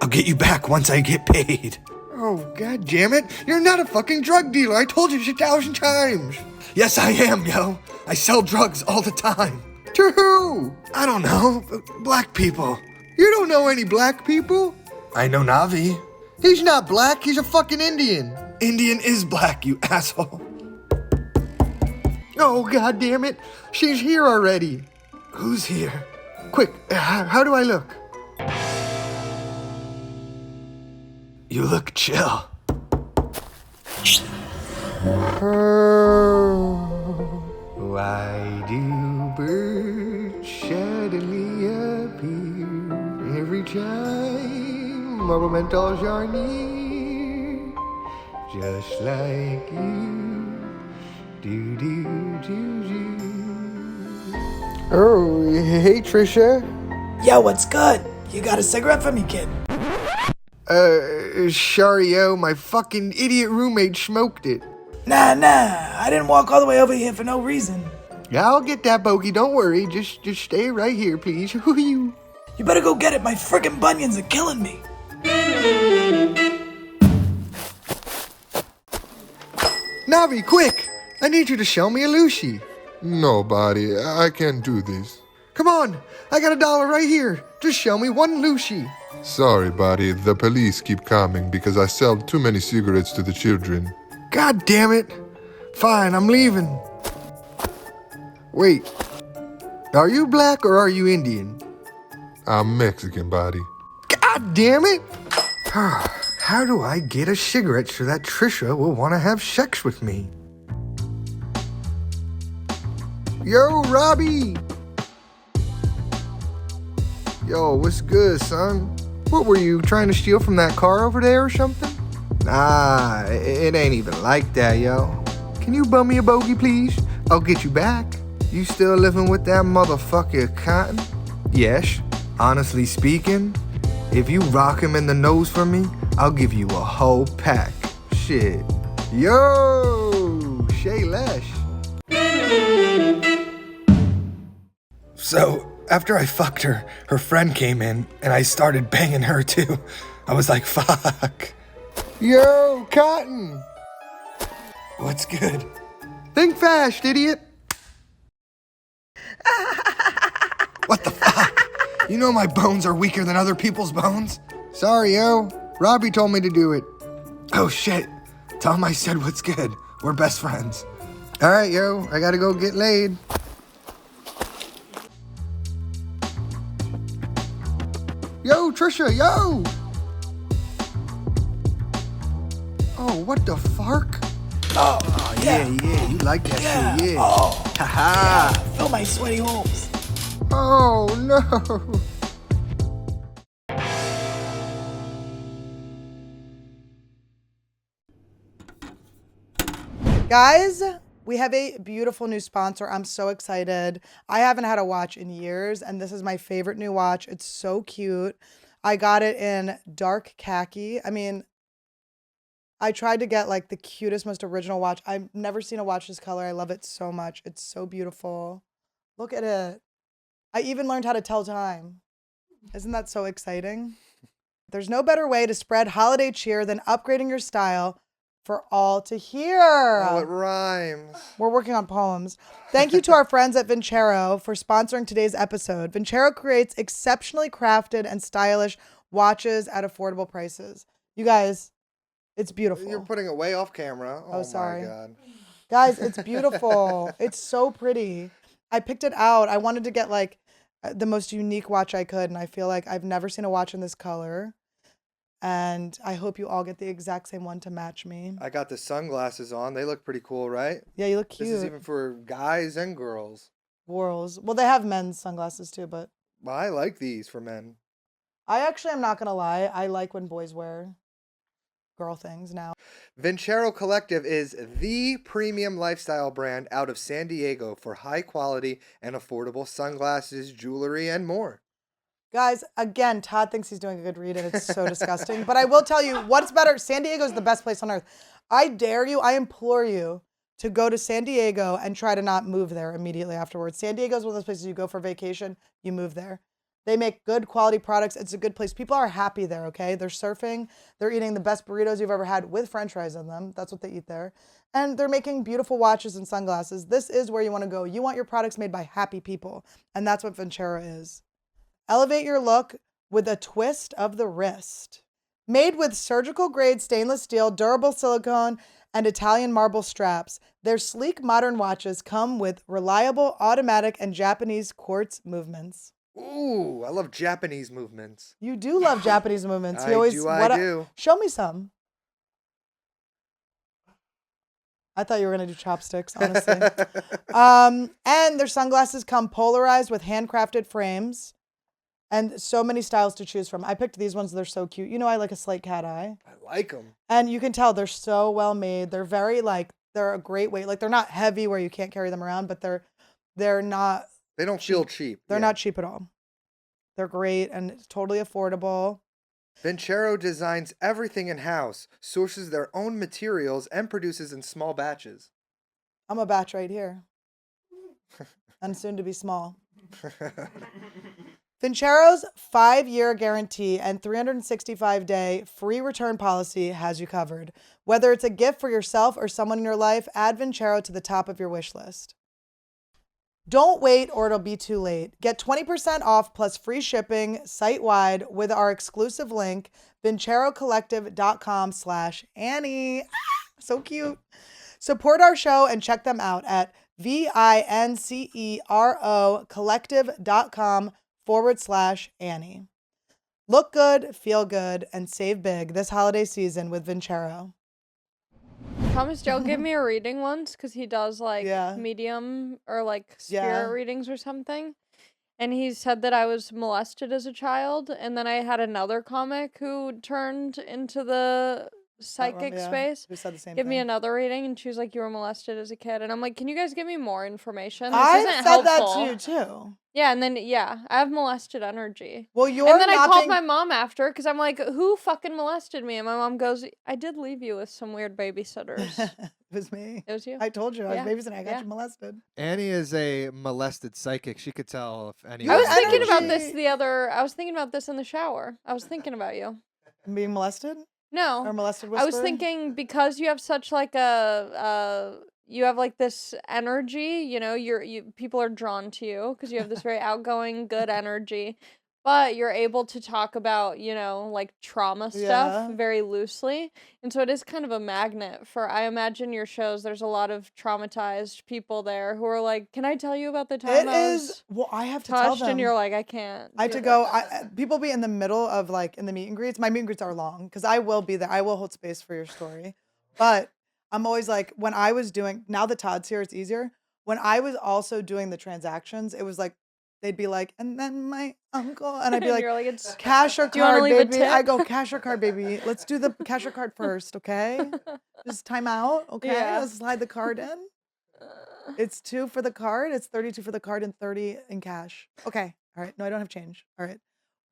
I'll get you back once I get paid. Oh, god damn it. You're not a fucking drug dealer. I told you 1,000 times. Yes, I am, yo. I sell drugs all the time. To who? I don't know. Black people. You don't know any black people? I know Navi. He's not black. He's a fucking Indian. Indian is black, you asshole. Oh, god damn it. She's here already. Who's here? quick, how do I look? You look chill. Why do birds suddenly appear every time marble mentals are near? Just like you, do. Oh, hey Trisha. Yo, what's good? You got a cigarette for me, kid? Sorry, yo, my fucking idiot roommate smoked it. Nah, I didn't walk all the way over here for no reason. Yeah, I'll get that bogey, don't worry. Just stay right here, please. You better go get it, my frickin' bunions are killing me. Navi, quick! I need you to show me a Lucy. No, buddy, I can't do this. Come on, I got $1 right here. Just show me one Lucy. Sorry, buddy, the police keep coming because I sell too many cigarettes to the children. God damn it. Fine, I'm leaving. Wait, are you black or are you Indian? I'm Mexican, buddy. God damn it! How do I get a cigarette so that Trisha will want to have sex with me? Yo, Robbie! Yo, what's good, son? What were you trying to steal from that car over there or something? Nah, it ain't even like that, yo. Can you bum me a bogey, please? I'll get you back. You still living with that motherfucker Cotton? Yes, honestly speaking, if you rock him in the nose for me, I'll give you a whole pack. Shit. Yo, Shay Lesh. So, after I fucked her, her friend came in, and I started banging her too. I was like, fuck. Yo, Cotton. What's good? Think fast, idiot. What the fuck? You know my bones are weaker than other people's bones? Sorry, yo. Robbie told me to do it. Oh, shit. Tell him I said what's good. We're best friends. All right, yo. I gotta go get laid. Yo, Trisha, yo! Oh, what the fuck? Oh, Yeah, you like that shit, yeah. Oh, Haha. fill my sweaty holes. Oh, no. Guys, we have a beautiful new sponsor. I'm so excited. I haven't had a watch in years, and this is my favorite new watch. It's so cute. I got it in dark khaki. I mean, I tried to get like the cutest, most original watch. I've never seen a watch this color. I love it so much. It's so beautiful. Look at it. I even learned how to tell time. Isn't that so exciting? There's no better way to spread holiday cheer than upgrading your style for all to hear. Oh, it rhymes. We're working on poems. Thank you to our friends at Vincero for sponsoring today's episode. Vincero creates exceptionally crafted and stylish watches at affordable prices. You guys, it's beautiful. You're putting it way off camera. Oh, sorry. my God. Guys, it's beautiful. It's so pretty. I picked it out. I wanted to get like the most unique watch I could, and I feel like I've never seen a watch in this color. And I hope you all get the exact same one to match me. I got the sunglasses on. They look pretty cool, right? Yeah, you look cute. This is even for guys and girls. Girls. Well, they have men's sunglasses too, but Well, I like these for men. I actually am not going to lie. I like when boys wear girl things now. Vincero Collective is the premium lifestyle brand out of San Diego for high quality and affordable sunglasses, jewelry, and more. Guys, again, Todd thinks he's doing a good read and it's so disgusting. But I will tell you, what's better? San Diego is the best place on earth. I dare you, I implore you to go to San Diego and try to not move there immediately afterwards. San Diego is one of those places you go for vacation, you move there. They make good quality products. It's a good place. People are happy there, okay? They're surfing. They're eating the best burritos you've ever had with french fries in them. That's what they eat there. And they're making beautiful watches and sunglasses. This is where you want to go. You want your products made by happy people. And that's what Vincero is. Elevate your look with a twist of the wrist. Made with surgical grade stainless steel, durable silicone, and Italian marble straps, their sleek modern watches come with reliable automatic and Japanese quartz movements. Ooh, I love Japanese movements. You do love Japanese movements. I do. Show me some. I thought you were gonna do chopsticks, honestly. And their sunglasses come polarized with handcrafted frames, and so many styles to choose from. I picked these ones; they're so cute. You know, I like a slate cat eye, I like them. and you can tell they're so well made. They're very they're a great weight. Like they're not heavy where you can't carry them around, but they're not. They don't feel cheap. They're Yeah. not cheap at all. They're great and it's totally affordable. Vincero designs everything in-house, sources their own materials, and produces in small batches. I'm a batch right here, and soon to be small. Vincero's 5-year guarantee and 365-day free return policy has you covered. Whether it's a gift for yourself or someone in your life, add Vincero to the top of your wish list. Don't wait or it'll be too late. Get 20% off plus free shipping site-wide with our exclusive link, vincerocollective.com/Annie. So cute. Support our show and check them out at VINCERO collective.com/Annie. Look good, feel good, and save big this holiday season with Vincero. Thomas Joe gave me a reading once because he does like Yeah. medium or like spirit Yeah. readings or something. And he said that I was molested as a child. And then I had another comic who turned into the psychic space. Who said the same Give me thing. another reading, and she was like, "You were molested as a kid," and I'm like, "Can you guys give me more information? This I isn't said helpful." that to you too. Yeah, and then I have molested energy. Well, you're And then I not called being- my mom after because I'm like, "Who fucking molested me?" And my mom goes, "I did leave you with some weird babysitters." It was me. It was you. I told you I was Yeah. babysitting. I got Yeah. you molested. Annie is a molested psychic. She could tell if any. You I was have thinking about energy. this I was thinking about this in the shower. I was thinking about you. Being molested No. or molested I was whisperer? thinking because you have such like you have like this energy, you know, people are drawn to you because you have this very outgoing, good energy. But you're able to talk about, you know, like trauma stuff Yeah. very loosely. And so it is kind of a magnet for, I imagine your shows, there's a lot of traumatized people there who are like, "Can I tell you about the time It I is. was Well, I have to tell touched?" them. And you're like, "I can't." I had do to go. this." People be in the middle of like in the meet and greets. My meet and greets are long because I will be there. I will hold space for your story. But I'm always like, when I was doing, now that Todd's here, it's easier. When I was also doing the transactions, it was like, they'd be like, "And then my uncle," and I'd be And like, you're like, "It's "Cash or Do you wanna card, leave a baby?" I tip? go, "Cash or card, baby. Let's do the cash or card first, okay? Just time out, okay? Yeah. Let's slide the card in. It's 2 for the card. It's 32 for the card and 30 in cash. Okay. All right. No, I don't have change. All right.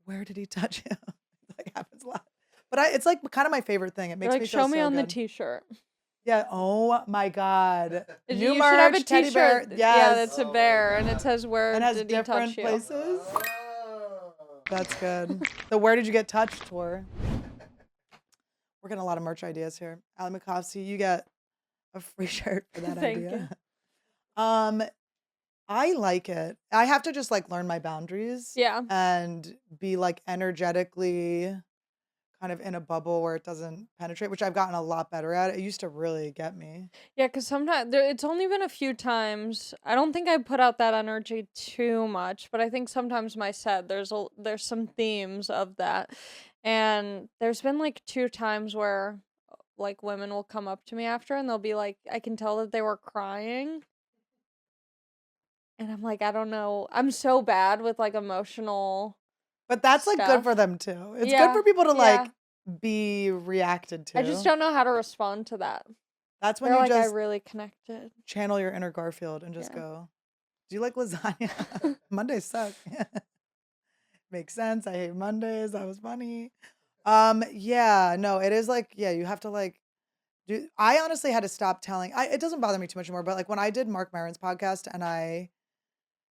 Where did he touch you?" Like happens a lot. But it's like kind of my favorite thing. It You're makes like, me feel "Show me so on the good. t-shirt." Yeah. Oh my God. You New should have a merch, teddy bear. t-shirt. Yes. Yeah, that's a bear, and it says, "Where and has did he different touch you?" places. That's good. The where did you get touched tour? We're getting a lot of merch ideas here. Ali Makovsky, you get a free shirt for that Thank idea. I like it. I have to just like learn my boundaries. Yeah. And be like energetically kind of in a bubble where it doesn't penetrate, which I've gotten a lot better at. It used to really get me. Yeah, because sometimes it's only been a few times. I don't think I put out that energy too much, but I think sometimes my set there's some themes of that, and there's been like 2 times where like women will come up to me after and they'll be like, I can tell that they were crying, and I'm like, I don't know, I'm so bad with like emotional. But that's like good Stuff. for them too. It's Yeah, good for people to yeah. like be reacted to. I just don't know how to respond to that. That's when They're you like, I just really connected. channel your inner Garfield and just Yeah. go, "Do you like lasagna?" Mondays suck. Makes sense. I hate Mondays. That was funny. Yeah, no, it is like, yeah, you have to like do. I honestly had to stop telling. It doesn't bother me too much anymore, but like when I did Mark Maron's podcast and I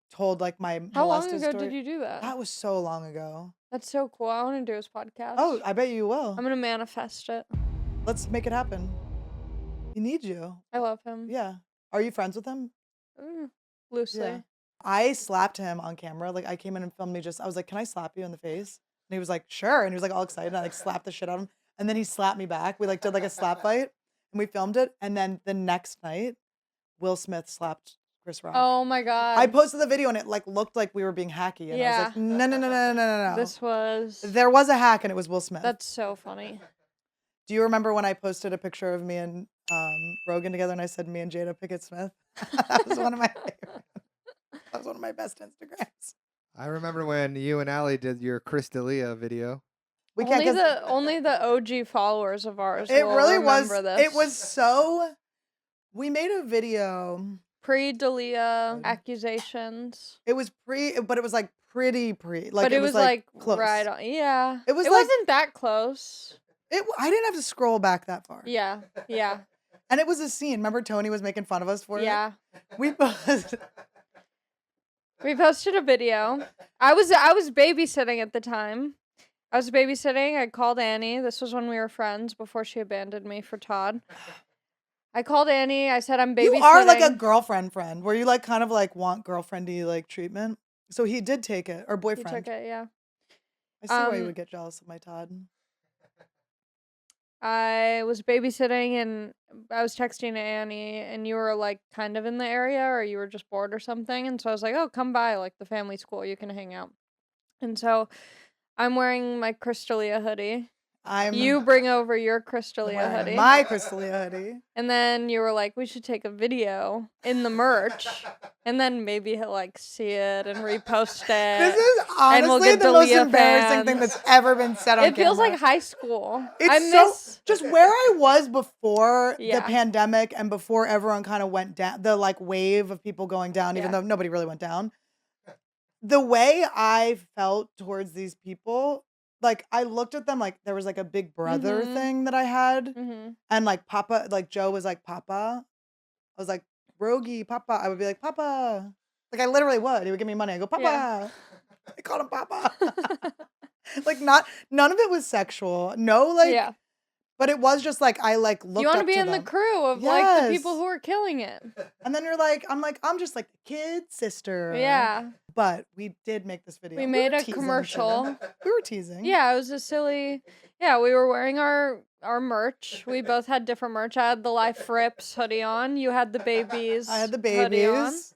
told like my How long molested ago story, did you do that? that was so long ago. That's so cool. I want to do his podcast. Oh, I bet you will. I'm gonna manifest it. Let's make it happen. He needs you. I love him. Yeah. Are you friends with him? Loosely. Yeah. I slapped him on camera. Like I came in and filmed me I was like, "Can I slap you in the face?" And he was like, "Sure." And he was like all excited. And I like slapped the shit out of him. And then he slapped me back. We like did like a slap fight and we filmed it. And then the next night, Will Smith slapped Chris Rock. Oh my god. I posted the video and it like looked like we were being hacky. And I was Yeah. like, no. This was. There was a hack and it was Will Smith. That's so funny. Do you remember when I posted a picture of me and Rogan together and I said me and Jada Pinkett Smith? That was one of my favorite. That was one of my best Instagrams. I remember when you and Ali did your Chris D'Elia video. We can't Only the OG followers of ours. it will really was. remember This. It was so. We made a video. pre-Dalia accusations. It was but it was like pretty pre. Like But it was like close. right on. Yeah. It was It like- wasn't that close. I didn't have to scroll back that far. Yeah. Yeah. And it was a scene. Remember Tony was making fun of us for it? Yeah. We posted. We posted a video. I was babysitting at the time. I was babysitting. I called Annie. This was when we were friends before she abandoned me for Todd. I called Annie. I said I'm babysitting. You are like a girlfriend friend where you like kind of like want girlfriendy like treatment. So he did take it, or He boyfriend. took it, yeah. I see why you would get jealous of my Todd. I was babysitting and I was texting to Annie and you were like kind of in the area or you were just bored or something. And so I was like, oh, come by like the family school. You can hang out. And so I'm wearing my Crystalia hoodie. You bring over your Crystalia hoodie. My Crystalia hoodie. And then you were like, we should take a video in the merch. And then maybe he'll like see it and repost it. This is and we'll honestly get the most Dalia embarrassing thing fans. that's ever been said on It feels camera. like high school. It's I so miss just where I was before Yeah. the pandemic and before everyone kind of went down, the like wave of people going down, even Yeah. though nobody really went down. The way I felt towards these people, like I looked at them like there was like a big brother Mhm. thing that I had, Mhm. and like Papa, like Joe was like Papa. I was like Rogie, Papa. I would be like Papa. Like I literally would. He would give me money. I go Papa. Yeah. I called him Papa. Like none of it was sexual. No, like. Yeah. But it was just like I like looked You want up to be to in the them. crew of like the people Yes. who are killing it. And then I'm just like the kid's sister. Yeah. But we did make this video. We were made a teasing each commercial. other. We were teasing. Yeah, it was a silly. Yeah, we were wearing our merch. We both had different merch. I had the Life Rips hoodie on. You had the babies. I had the hoodie on. babies.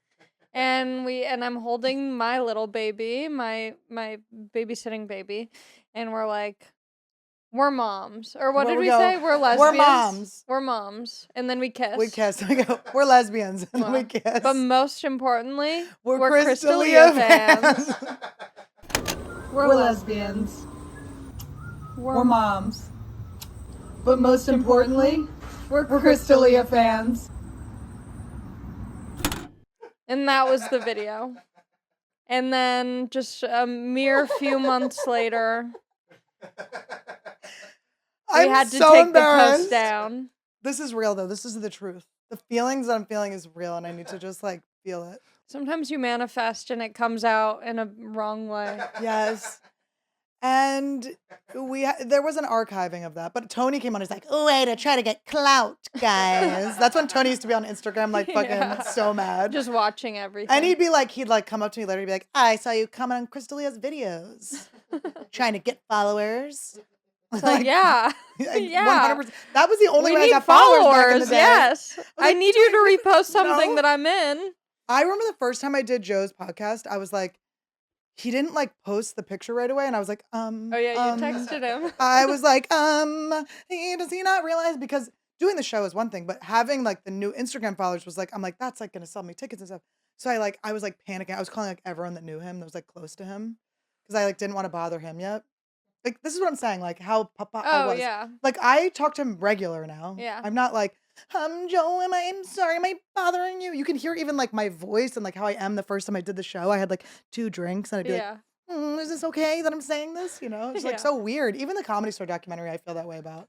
And I'm holding my little baby, my babysitting baby, and we're like, we're moms. Or what Where did we we go? say? We're lesbians. We're moms. We're moms. And then we kiss. We kiss. We go, we're lesbians. And then we Well, kiss. But most importantly, we're Crystalia Crystalia fans. We're lesbians. We're moms. But most importantly, we're Crystalia fans. And that was the video. And then just a mere few months later, we had to so take embarrassed. the post down. This is real though. This is the truth. The feelings that I'm feeling is real and I need to just like feel it. Sometimes you manifest and it comes out in a wrong way. Yes. And there was an archiving of that, but Tony came on. He's like, "Oh, way to try to get clout, guys." That's when Tony used to be on Instagram, like fucking Yeah. so mad. Just watching everything. And he'd come up to me later. He'd be like, "I saw you comment on Crystalia's videos, trying to get followers." Like, yeah. like, Yeah. 100%. That was the only We way I need got followers back in the day. Yes. I like, need you to repost something No. that I'm in. I remember the first time I did Joe's podcast, I was like, he didn't like post the picture right away, and I was like, Oh yeah, you texted him. I was like, does he not realize? Because doing the show is one thing, but having like the new Instagram followers was like, I'm like, that's like gonna sell me tickets and stuff. So I was like panicking. I was calling like everyone that knew him, that was like close to him, because I like didn't want to bother him yet. Like this is what I'm saying, like how Papa I Oh was. yeah. Like I talk to him regular now. Yeah. I'm not like, Joe, I'm sorry, am I bothering you? You can hear even like my voice and like how I am the first time I did the show. I had like 2 drinks and I'd be Yeah. like, is this okay that I'm saying this? You know, it's like Yeah. so weird. Even the Comedy Store documentary, I feel that way about.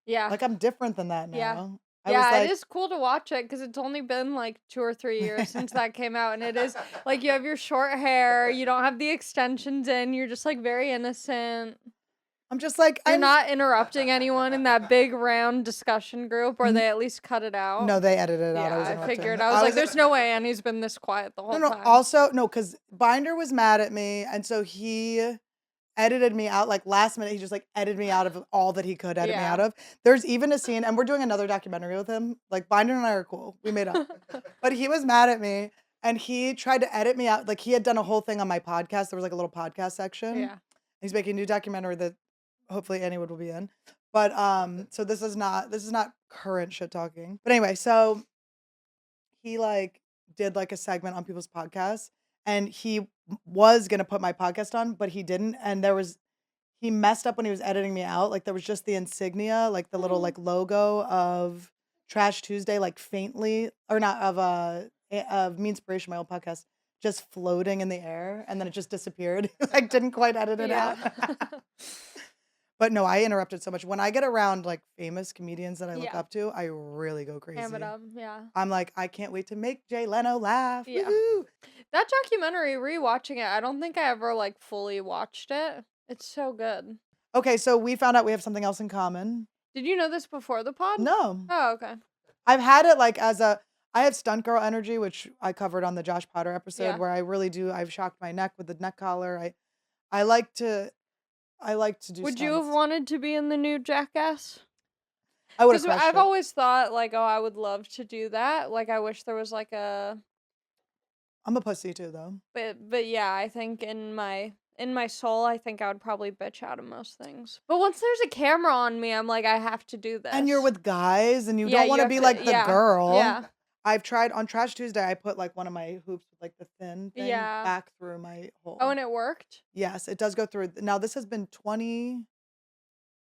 Yeah. Like I'm different than that now. Yeah. I Yeah, was like, it is cool to watch it because it's only been like 2 or 3 years since that came out, and it is like you have your short hair, you don't have the extensions in, you're just like very innocent. I'm just like, You're I'm not interrupting anyone in that big round discussion group, or they at least cut it out. No, they edited it out. Yeah, I was I interrupting. figured. I was like, there's no way Annie's been this quiet the whole No, time. also, no, because Binder was mad at me. And so he edited me out like last minute. He just like edited me out of all that he could edit me Yeah. out of. There's even a scene, and we're doing another documentary with him. Like Binder and I are cool. We made up. But he was mad at me and he tried to edit me out. Like he had done a whole thing on my podcast. There was like a little podcast section. Yeah. He's making a new documentary that hopefully AnnieWood will be in. But so this is not current shit talking. But anyway, so he like did like a segment on people's podcasts and he was gonna put my podcast on, but he didn't. And he messed up when he was editing me out. Like there was just the insignia, like the little like logo of Trash Tuesday, like faintly, or not of Me Inspiration, my old podcast, just floating in the air, and then it just disappeared. Like didn't quite edit it out. But no, I interrupted so much. When I get around like famous comedians that I look Yeah. up to, I really go crazy. Ham it up. Yeah. I'm like, I can't wait to make Jay Leno laugh. Yeah. Woohoo! That documentary, rewatching it, I don't think I ever like fully watched it. It's so good. Okay, so we found out we have something else in common. Did you know this before the pod? No. Oh, okay. I've had it like I have stunt girl energy, which I covered on the Josh Potter episode, Yeah. where I really do. I've shocked my neck with the neck collar. I like to do. Would you have stunts. wanted to be in the new Jackass? I would have Because crushed I've it. always thought like, oh, I would love to do that. Like, I wish there was like I'm a pussy too, though. but yeah, I think in my soul, I think I would probably bitch out of most things. But once there's a camera on me, I'm like, I have to do this. And you're with guys, and you Yeah, don't want you to be have like to- the yeah, girl. yeah. I've tried on Trash Tuesday. I put like one of my hoops with like the thin thing Yeah. back through my hole. Oh, and it worked? Yes, it does go through. Now this has been 20.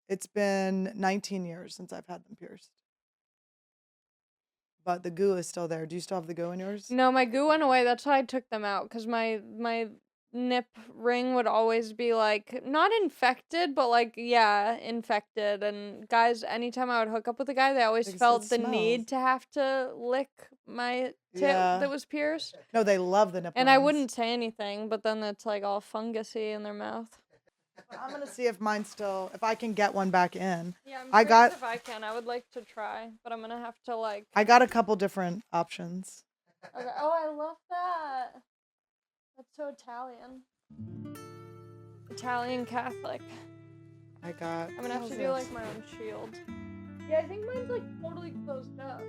It's been 19 years since I've had them pierced. But the goo is still there. Do you still have the goo in yours? No, my goo went away. That's why I took them out, because my nip ring would always be like not infected, but like infected. And guys, anytime I would hook up with a guy, they always Because it felt the smells. need to have to lick my tip Yeah. that was pierced. No, they love the nipple. And I rings. wouldn't say anything, but then it's like all fungusy in their mouth. I'm gonna see if if I can get one back in. Yeah, I'm I curious got- if I can. I would like to try, but I'm gonna have to like. I got a couple different options. Okay. Oh, I love that. That's so Italian. Italian Catholic. I got. I'm gonna have to do like my own shield. Yeah, I think mine's like totally closed up.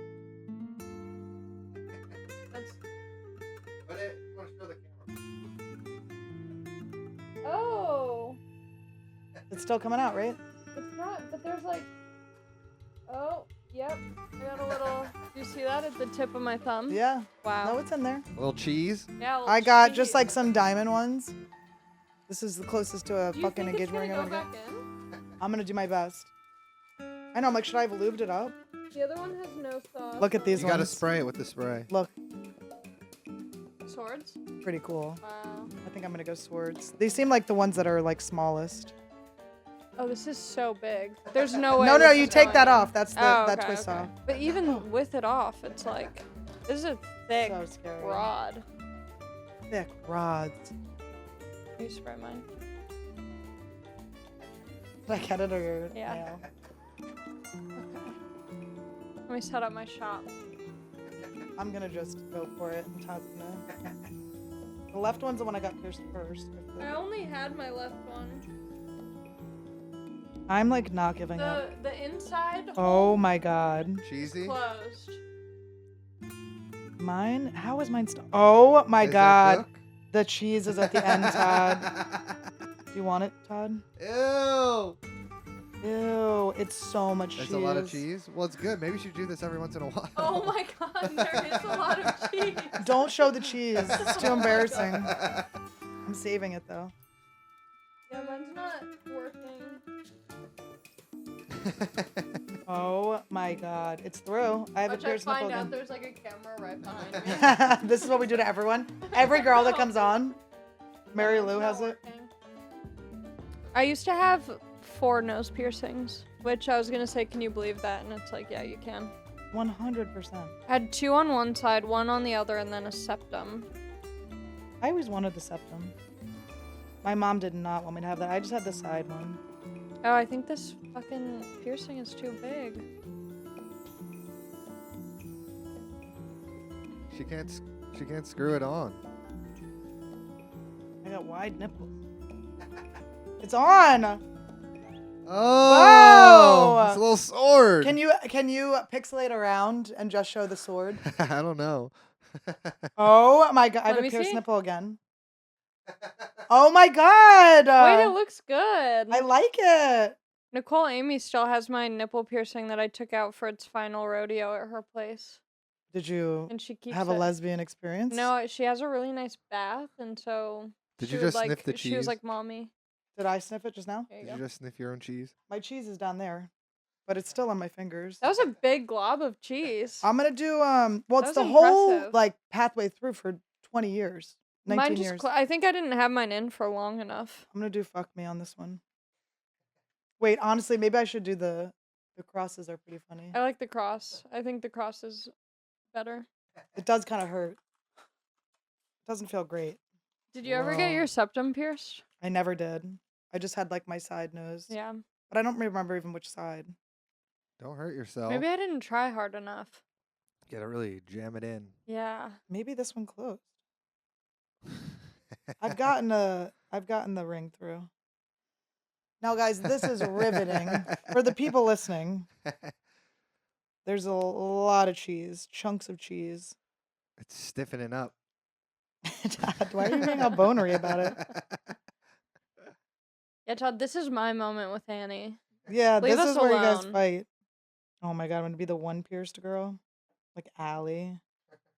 That's. But you want to show the camera. Oh, It's still coming out, right? it's not. But there's like. Oh, yep. I got a little. Do you see that at the tip of my thumb? Yeah. Wow. No, it's in there. A little cheese. Yeah. a little I got just cheese. like some diamond ones. This is the closest to a Do you fucking think it's engagement gonna ring go I'm gonna back get. in? I'm gonna do my best. I know. I'm like, should I have lubed it up? The other one has no sauce. Look at on these You it. gotta ones. spray it with the spray. Look, Swords. pretty cool. Wow. I think I'm gonna go swords. They seem like the ones that are like smallest. Oh, this is so big. There's no way. No, this you is take that going in. off. That's the Oh, that okay, twist okay. off. But even with it off, it's like this is a thick So scary. rod. Thick rods. Can you spray mine? Did I get it or Yeah. no? Okay. Let me set up my shop. I'm gonna just go for it. And Todd's gonna. The left one's the one I got pierced first. I only had my left one. I'm like not giving up. The inside Oh my god. Cheesy. closed. Mine? How is mine still? Oh my Is that god. cooked? The cheese is at the end, Todd. Do you want it, Todd? Ew. Ew, it's so much That's cheese. a lot of cheese. Well, it's good. Maybe you should do this every once in a while. Oh my god, there is a lot of cheese. Don't show the cheese. It's too Oh my embarrassing. God. I'm saving it though. Yeah, mine's not working. Oh my god. It's through. I have a Watch I pierced nipple find out again. there's like a camera right behind me. This is what we do to everyone. Every girl that comes on. Mary Lou has it. I used to have 4 nose piercings, which I was gonna say, can you believe that? And it's like, yeah, you can. 100%. I had 2 on one side, 1 on the other, and then a septum. I always wanted the septum. My mom did not want me to have that. I just had the side one. Oh, I think this fucking piercing is too big. She can't screw it on. I got wide nipples. It's on. Oh, Wow. it's a little sword. Can you pixelate around and just show the sword? I don't know. Oh my god! I have Let a me pierced see. nipple again. Oh my god! Wait, it looks good. I like it. Nicole Amy still has my nipple piercing that I took out for its final rodeo at her place. Did you And she keeps have a it. lesbian experience? No, she has a really nice bath, and so Did she you would, just like, sniff the She was cheese? like, "Mommy, Did I sniff it just now? there you Did go." you just sniff your own cheese? My cheese is down there, but it's still on my fingers. That was a big glob of cheese. I'm gonna do well. That It's the was whole impressive. like pathway through for 20 years, 19 Mine just. years. I think I didn't have mine in for long enough. I'm gonna do fuck me on this one. Wait, honestly, maybe I should do the crosses. Are pretty funny. I like the cross. I think the cross is better. It does kind of hurt. It doesn't feel great. Did you ever get Whoa. your septum pierced? I never did. I just had like my side nose. Yeah. But I don't remember even which side. Don't hurt yourself. Maybe I didn't try hard enough. Gotta really jam it in. Yeah. Maybe this one closed. I've gotten the ring through. Now, guys, this is riveting. For the people listening, there's a lot of cheese, chunks of cheese. It's stiffening up. Dad, why are you being all bonery about it? Yeah, Todd, this is my moment with Annie. Yeah, Leave this us is where you guys alone. fight. Oh my god, I'm gonna be the one pierced girl. Like Ali.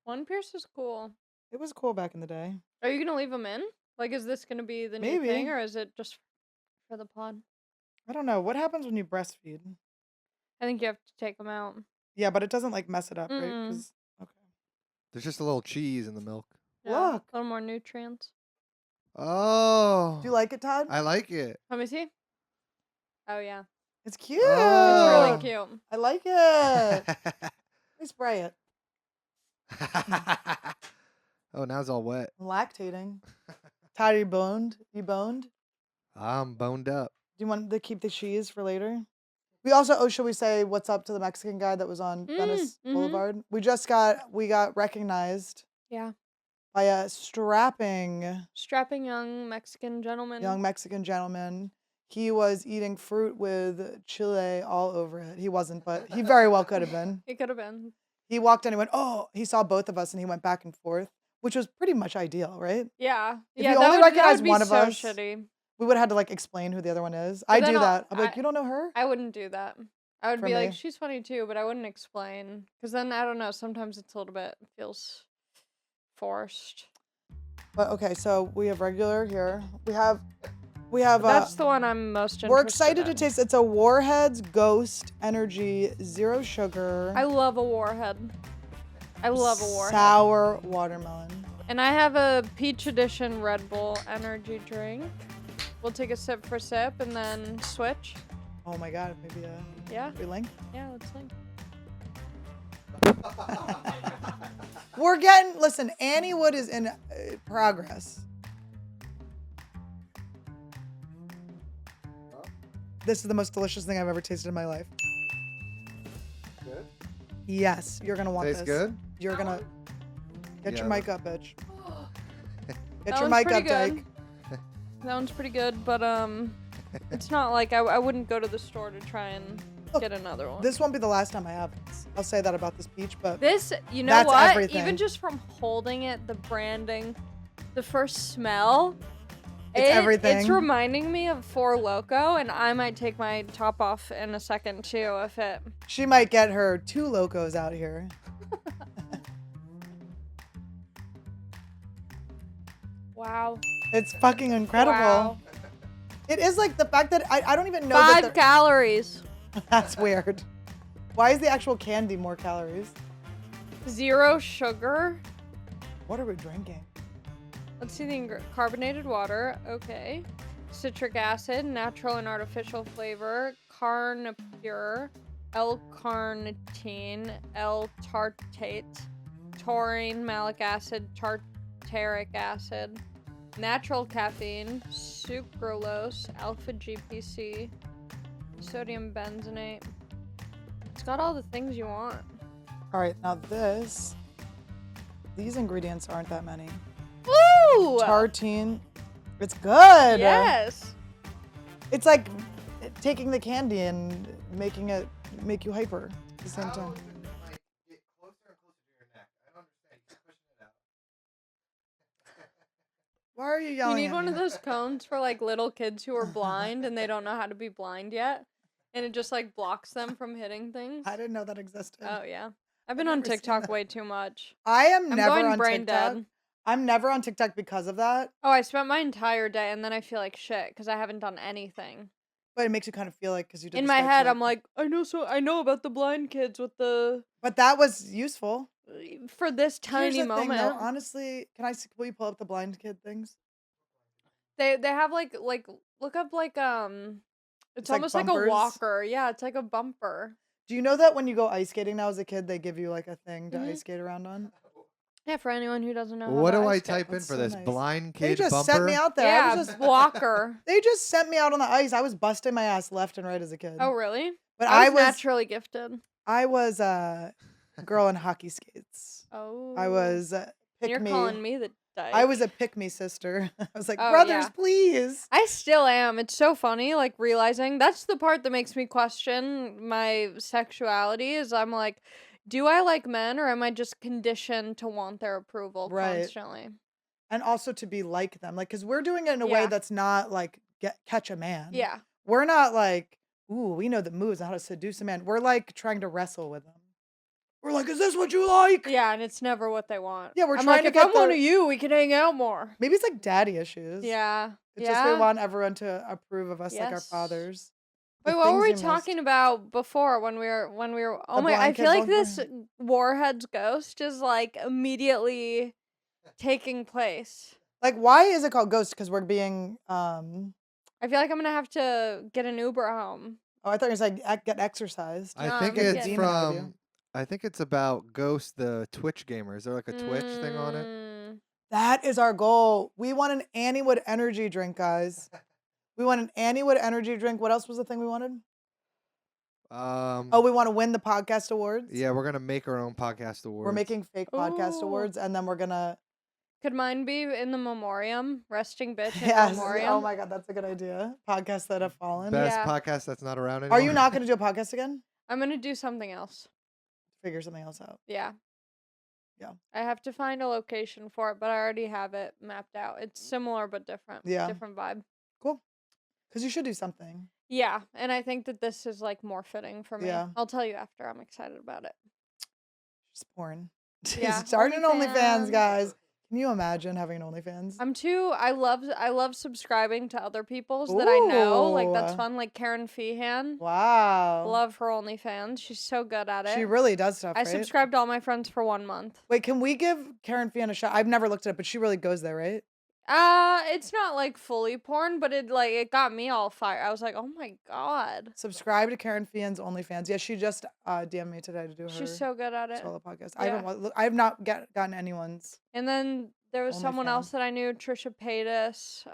One pierce is cool. It was cool back in the day. Are you gonna leave them in? Like, is this gonna be the new Maybe. thing, or is it just for the pod? I don't know. What happens when you breastfeed? I think you have to take them out. Yeah, but it doesn't like mess it up, right? Mm-mm. 'Cause- okay. There's just a little cheese in the milk. Yeah, Look. a little more nutrients. Oh. Do you like it, Todd? I like it. Let me see. Oh yeah, It's cute. it's Oh. really cute. I like it. Let me spray it. Oh, now it's all wet. I'm lactating. Todd, are you boned? You boned? I'm boned up. Do you want to keep the cheese for later? We also, should we say what's up to the Mexican guy that was on Venice mhm. Boulevard? We got recognized Yeah, by a strapping strapping young Mexican gentleman. young Mexican gentleman. He was eating fruit with chile all over it. He wasn't, but he very well could have been. It could have been. He walked in and went, oh, he saw both of us and he went back and forth, which was pretty much ideal, right? Yeah, If yeah. you that only would, recognize that would be one of so us, shitty. We would have had to like explain who the other one is. But I then do I'll- that. I'm like, I- you don't know her? I wouldn't do that. I would For be like, me. she's funny too, but I wouldn't explain. Because then, I don't know, sometimes it's a little bit, feels forced. But okay, so we have regular here. We have That's the one I'm most interested we're excited to in. taste. It's a Warheads Ghost Energy Zero Sugar I love a warhead. I love a warhead. sour watermelon. And I have a peach edition Red Bull energy drink. We'll take a sip for sip and then switch. Oh my god, maybe Yeah, we link. yeah, let's link. We're getting listen, AnnieWood is in progress. This is the most delicious thing I've ever tasted in my life. Good. Yes, you're gonna want Tastes this. good? You're gonna get your Yeah. mic up, bitch. Get That your one's mic up, pretty good. Dyke. That one's pretty good, but it's not like I wouldn't go to the store to try and Look, get another one. This won't be the last time I have this. I'll say that about this peach, but This, you know That's what? everything. Even just from holding it, the branding, the first smell, It's everything. It's reminding me of Four Loko, and I might take my top off in a second too if it. she might get her 2 locos out here. Wow. It's fucking incredible. Wow. It is like the fact that I don't even know 5 that calories. that's weird. Why is the actual candy more calories? 0 sugar. What are we drinking? Let's see the carbonated water. Okay. Citric acid, natural and artificial flavor, carnipure, L-carnitine, L-tartate, taurine, malic acid, tartaric acid, natural caffeine, sucralose, alpha GPC, sodium benzenate. It's got all the things you want. All right, now these ingredients aren't that many. Woo! Tartine, it's good. Yes. It's like taking the candy and making it make you hyper at the same time. Like, get closer and closer to your neck. I don't understand. Keep pushing it out. Why are you You yelling need at one me? of those cones for like little kids who are blind and they don't know how to be blind yet. And it just like blocks them from hitting things. I didn't know that existed. Oh yeah. I've been on never seen TikTok that. way too much. I am I'm never going on brain TikTok. dead. I'm never on TikTok because of that. Oh, I spent my entire day and then I feel like shit because I haven't done anything. But it makes you kind of feel like because you did In the my sketch, head, you're I'm like, I know about the blind kids with the But that was useful. for this Here's tiny the moment. thing, though. Honestly, will you pull up the blind kid things? They have like look up like it's like almost like a bumpers? walker. Yeah, it's like a bumper. Do you know that when you go ice skating now as a kid, they give you like a thing to Mhm. ice skate around on? Yeah, for anyone who doesn't know. how What to do I ice skate. type in That's for so this? nice. Blind They kid just bumper? sent me out there. Yeah, I was just walker. They just sent me out on the ice. I was busting my ass left and right as a kid. Oh really? But I I was was naturally gifted. I was a girl in hockey skates. Oh. I was And pick you're me. calling me the dyke. I was a pick me sister. I was like, Oh, brothers, yeah. please. I still am. It's so funny, like realizing that's the part that makes me question my sexuality. Is I'm like, do I like men or am I just conditioned to want their approval Right. constantly? And also to be like them. Like, because we're doing it in a way Yeah. that's not like catch a man. Yeah. We're not like, ooh, we know the moves on how to seduce a man. We're like trying to wrestle with them. We're like, is this what you like? Yeah, and it's never what they want. Yeah, we're I'm trying like, to if get I'm one the- of you, we can hang out more. Maybe it's like daddy issues. Yeah. It's yeah. just we want everyone to approve of us like our Yes. fathers. Wait, The what were we things you missed. talking about before when we were oh The my I blind feel kid like this bumper? Warhead's ghost is like immediately taking place. Like, why is it called Ghost? Because we're being I feel like I'm gonna have to get an Uber home. Oh, I thought you were saying get exercised. I No, think I'm it's kidding. Demon out of you. from. I think it's about Ghost, the Twitch gamer. Is there like a Twitch thing on it? Mm. That is our goal. We want an AnnieWood energy drink, guys. We want an AnnieWood energy drink. What else was the thing we wanted? Oh, we want to win the podcast awards. Yeah, we're gonna make our own podcast award. We're making fake podcast Ooh. awards, and then we're gonna. Could mine be in the memoriam? Resting bitch in Yes. memoriam. Oh my god, that's a good idea. Podcasts that have fallen. best Yeah. podcast that's not around anymore. Are you not gonna do a podcast again? I'm gonna do something else. Figure something else out. Yeah. Yeah. I have to find a location for it, but I already have it mapped out. It's similar but different. Yeah. Different vibe. Cool. Because you should do something. Yeah, and I think that this is like more fitting for me. Yeah. I'll tell you after. I'm excited about it. Just porn. Yeah, Starting an OnlyFans. OnlyFans, guys. Can you imagine having an OnlyFans? I love subscribing to other people's that I know. Like that's Ooh. fun. Like Karen Feehan. Wow. Love her OnlyFans. She's so good at it. She really does stuff, I right? subscribed to all my friends for 1 month. Wait, can we give Karen Fian a shot? I've never looked it up, but she really goes there, right? It's not like fully porn, but it got me all fired. I was like, oh my god, Subscribe to Karen Fian's OnlyFans. Yeah, she just DM'd me today to do her she's so good at it. solo podcast. Yeah. I have not gotten anyone's. And then there was someone OnlyFans. else that I knew, Trisha Paytas.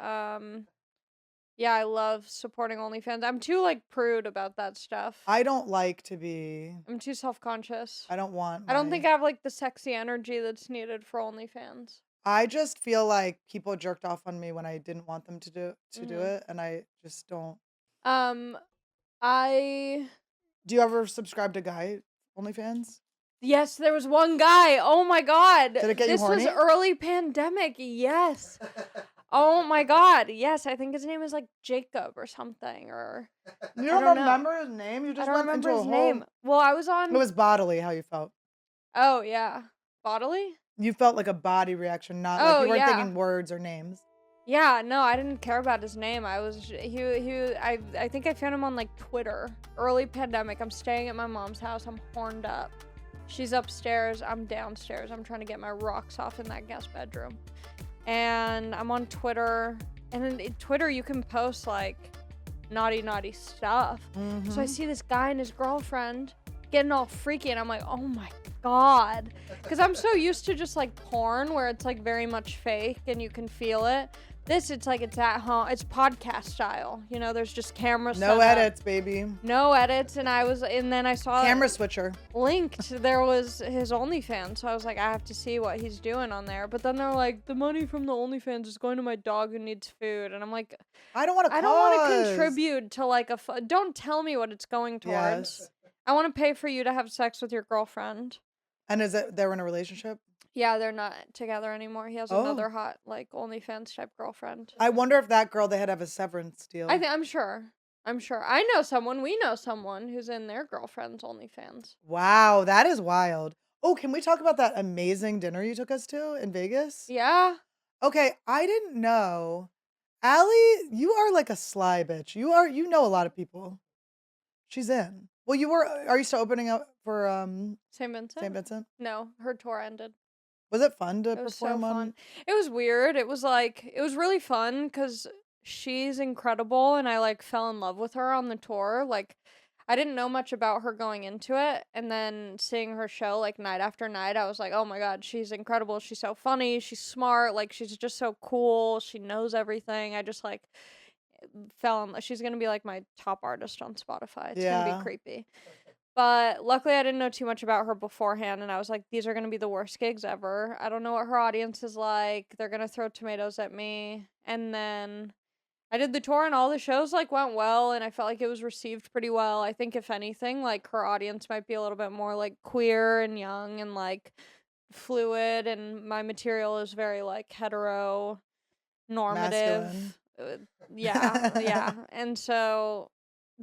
Yeah, I love supporting OnlyFans. I'm too like prude about that stuff. I don't like to be. I'm too self-conscious. I don't want. I don't my- think I have like the sexy energy that's needed for OnlyFans. I just feel like people jerked off on me when I didn't want them to do Mhm. it, and I just don't. I Do you ever subscribe to guy OnlyFans? Yes, there was one guy. Oh my god. Did it get you this was horny? early pandemic. Yes. Oh my god. Yes, I think his name is like Jacob or something or You don't don't know. remember his name? You I just don't went remember into his a whole. name. Well, I was on It was bodily how you felt. Oh yeah. Bodily? You felt like a body reaction, not Oh, like you weren't yeah. thinking words or names. Yeah, no, I didn't care about his name. I think I found him on like Twitter. Early pandemic. I'm staying at my mom's house. I'm horned up. She's upstairs. I'm downstairs. I'm trying to get my rocks off in that guest bedroom. And I'm on Twitter. And then Twitter you can post like naughty stuff. So I see this guy and his girlfriend getting all freaky and I'm like, oh my god. Because I'm so used to just like porn where it's like very much fake and you can feel it. This, it's like it's at home. It's podcast style. You know, there's just cameras. No edits, baby. No edits. And then I saw Camera switcher. linked. There was his OnlyFans. So I was like, I have to see what he's doing on there. But then they're like, the money from the OnlyFans is going to my dog who needs food. And I'm like, I don't want to. I don't want to contribute to like don't tell me what it's going towards. Yes. I want to pay for you to have sex with your girlfriend. And is it they're in a relationship? Yeah, they're not together anymore. He has another hot, like, OnlyFans type girlfriend. I wonder if that girl, they had to have a severance deal. I'm sure. I know someone, we know someone who's in their girlfriend's OnlyFans. Wow, that is wild. Oh, can we talk about that amazing dinner you took us to in Vegas? Yeah. Okay, I didn't know. Ali, you are like a sly bitch. You know a lot of people. She's in. Well, are you still opening up for St. Vincent? St. Vincent? No, her tour ended. Was it fun to It was so perform on? fun. It was weird. It was really fun because she's incredible and I like fell in love with her on the tour. Like, I didn't know much about her going into it, and then seeing her show like night after night, I was like, oh my god, she's incredible. She's so funny. She's smart. Like, she's just so cool. She knows everything. I just like she's gonna be like my top artist on Spotify. It's gonna be creepy. But luckily I didn't know too much about her beforehand, and I was like, these are gonna be the worst gigs ever. I don't know what her audience is like. They're gonna throw tomatoes at me. And then I did the tour and all the shows like went well, and I felt like it was received pretty well. I think if anything, like her audience might be a little bit more like queer and young and like fluid, and my material is very like hetero normative. Masculine. Yeah. And so,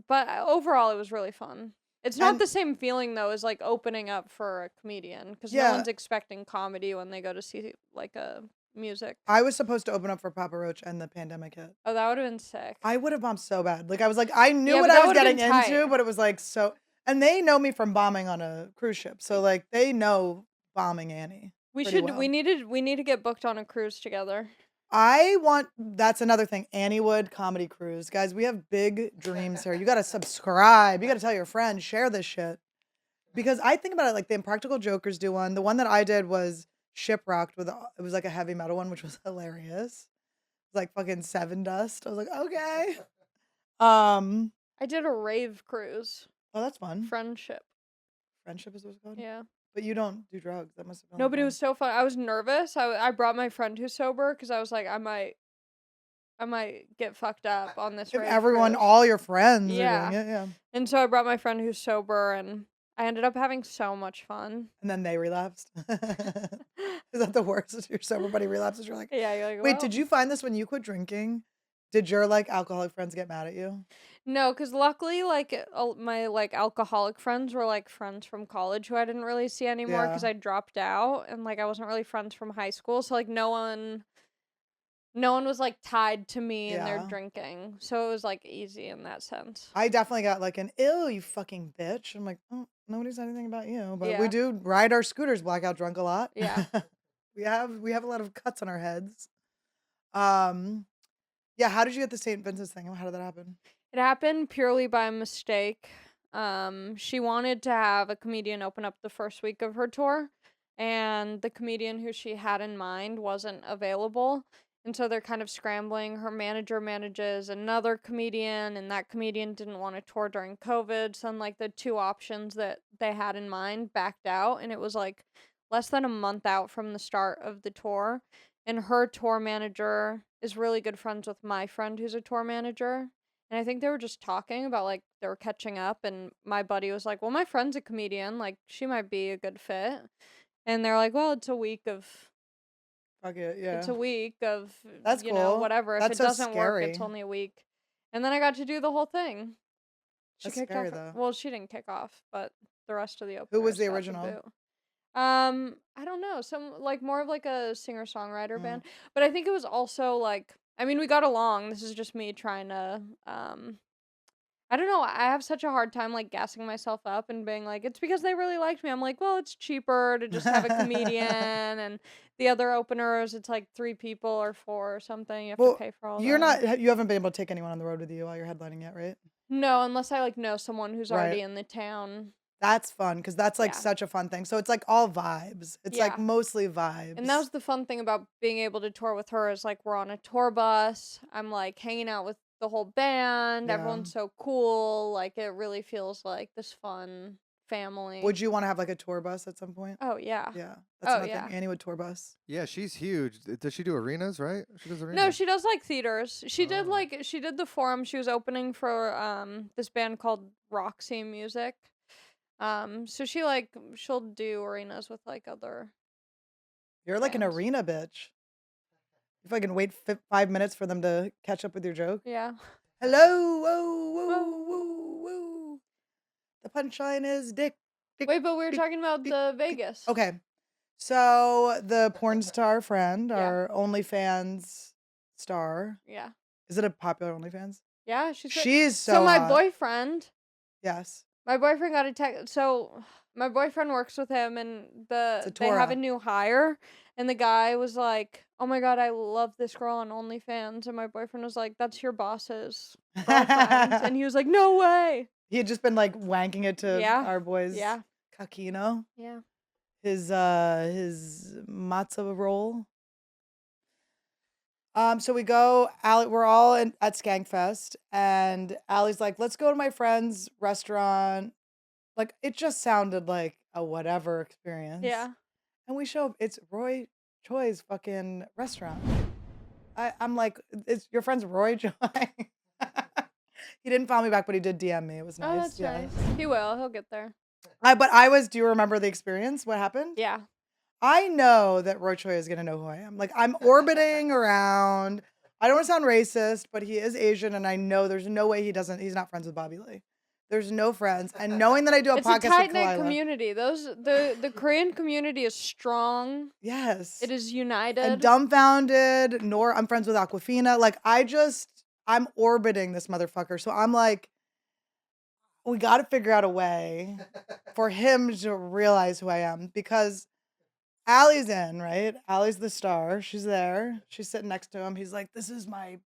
but overall it was really fun. It's not the same feeling though as like opening up for a comedian, because no one's expecting comedy when they go to see like a music. I was supposed to open up for Papa Roach and the pandemic hit. Oh, that would have been sick. I would have bombed so bad. Like I was like, I knew Yeah, what but I that was would've getting been into, tight. but it was like so. And they know me from bombing on a cruise ship, so like they know bombing Annie. We pretty should. well. We need to get booked on a cruise together. That's another thing. AnnieWood comedy cruise. Guys, we have big dreams here. You got to subscribe. You got to tell your friends, share this shit. Because I think about it like the Impractical Jokers do one. The one that I did was Shipwrecked it was like a heavy metal one, which was hilarious. It was like fucking Seven Dust. I was like, okay. I did a rave cruise. Oh, that's fun. Friendship. Friendship is what it's called? Yeah. But you don't do drugs. That must have been No, but it fun. was so fun. I was nervous. I brought my friend who's sober because I was like, I might get fucked up on this If rave everyone, cruise. all your friends Yeah. are doing it, yeah. And so I brought my friend who's sober, and I ended up having so much fun. And then they relapsed. Is that the worst? Is your sober buddy relapses? You're like, Yeah, you're like, wait, well. did you find this when you quit drinking? Did your like alcoholic friends get mad at you? No, because luckily, like, my, like, alcoholic friends were, like, friends from college who I didn't really see anymore because Yeah. I dropped out, and, like, I wasn't really friends from high school, so, like, no one was, like, tied to me and their Yeah. drinking, so it was, like, easy in that sense. I definitely got like an ew, you fucking bitch. I'm like, oh, nobody said anything about you, but we Yeah. do ride our scooters blackout drunk a lot. Yeah. we have a lot of cuts on our heads. Yeah. How did you get the St. Vincent's thing? How did that happen? It happened purely by mistake. She wanted to have a comedian open up the first week of her tour, and the comedian who she had in mind wasn't available. And so they're kind of scrambling. Her manager manages another comedian, and that comedian didn't want to tour during COVID. So, like, the two options that they had in mind backed out, and it was like less than a month out from the start of the tour. And her tour manager is really good friends with my friend who's a tour manager. And I think they were just talking about, like, they were catching up, and my buddy was like, well, my friend's a comedian, like, she might be a good fit. And they're like, well, it's a week of, Fuck it, yeah. it's a week of, That's you know, cool. whatever. That's If so it doesn't work, it's scary. only a week. And then I got to do the whole thing. She That's kicked scary, off. though. Well, she didn't kick off, but the rest of the openers Who was the got original? boot. I don't know. Some, like, more of like a singer-songwriter Mm. band. But I think it was also like, I mean, we got along. This is just me trying to, I don't know. I have such a hard time, like, gassing myself up and being like, it's because they really liked me. I'm like, well, it's cheaper to just have a comedian, and the other openers, it's like 3 people or 4 or something. You have Well, to pay for all You're that. you haven't been able to take anyone on the road with you while you're headlining yet, right? No, unless I, like, know someone who's already Right. in the town. That's fun because that's like Yeah. such a fun thing. So it's like all vibes. It's like Yeah. mostly vibes. And that was the fun thing about being able to tour with her is like we're on a tour bus. I'm like hanging out with the whole band. Yeah. Everyone's so cool. Like it really feels like this fun family. Would you want to have like a tour bus at some point? Oh yeah. Yeah. That's Oh, another yeah. thing. AnnieWood tour bus. Yeah, she's huge. Does she do arenas, right? She does arenas. No, she does like theaters. She did Oh. like she did the Forum. She was opening for this band called Roxy Music. So she'll do arenas with like other. You're like an bands. arena bitch. If I can wait 5 minutes for them to catch up with your joke. Yeah. Hello, whoa, whoa, whoa, whoa. The punchline is dick. Dick, Wait, but we were dick, talking about dick, the dick. Vegas. Okay. So the porn star friend, Yeah. our OnlyFans star. Yeah. Is it a popular OnlyFans? Yeah, She's so So my hot. boyfriend Yes. My boyfriend got a text. So my boyfriend works with him, and It's a they have a Torah. new hire, and the guy was like, "Oh my god, I love this girl on OnlyFans," and my boyfriend was like, "That's your boss's girlfriend," and he was like, "No way." He had just been like wanking it to Yeah. our boys. Yeah. Kakino. Yeah. His matzo roll. So we go, we're all at Skankfest, and Allie's like, let's go to my friend's restaurant. Like, it just sounded like a whatever experience. Yeah. And we show up, it's Roy Choi's fucking restaurant. I'm like, it's your friend's Roy Choi. He didn't follow me back, but he did DM me. It was nice. Oh, that's yeah. nice. He will. He'll get there. Do you remember the experience? What happened? Yeah. I know that Roy Choi is gonna know who I am. Like, I'm orbiting around. I don't want to sound racist, but he is Asian, and I know there's no way he's not friends with Bobby Lee. There's no friends. And knowing that I do a It's a podcast with tight-knit Kalila. community. The Korean community is strong. Yes. It is united. And dumbfounded, nor I'm friends with Aquafina. Like, I'm orbiting this motherfucker. So I'm like, we got to figure out a way for him to realize who I am, because Allie's in, right? Allie's the star. She's there. She's sitting next to him. He's like, this is my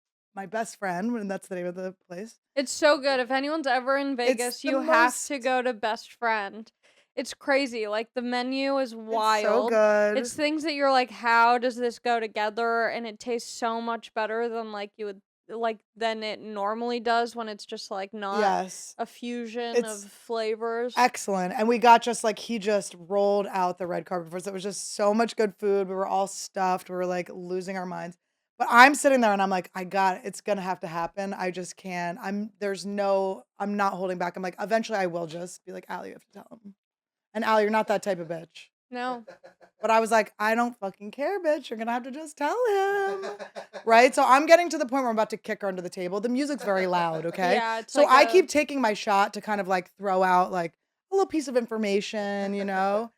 best friend, and that's the name of the place. It's so good. If anyone's ever in Vegas, the you have most- to go to Best Friend. It's crazy. Like, the menu is wild. It's so good. It's things that you're like, how does this go together? And it tastes so much better than than it normally does when it's just like not Yes. a fusion It's of flavors. Excellent. And we got he just rolled out the red carpet for us. It was just so much good food. We were all stuffed. We were like losing our minds. But I'm sitting there and I'm like, I got it. It's going to have to happen. I just can't. I'm not holding back. I'm like, eventually I will just be like, Allie, you have to tell him. And Allie, you're not that type of bitch. No. But I was like, I don't fucking care, bitch. You're going to have to just tell him. Right? So I'm getting to the point where I'm about to kick her under the table. The music's very loud, okay? Yeah, it's so like I a- keep taking my shot to kind of like throw out like a little piece of information, you know?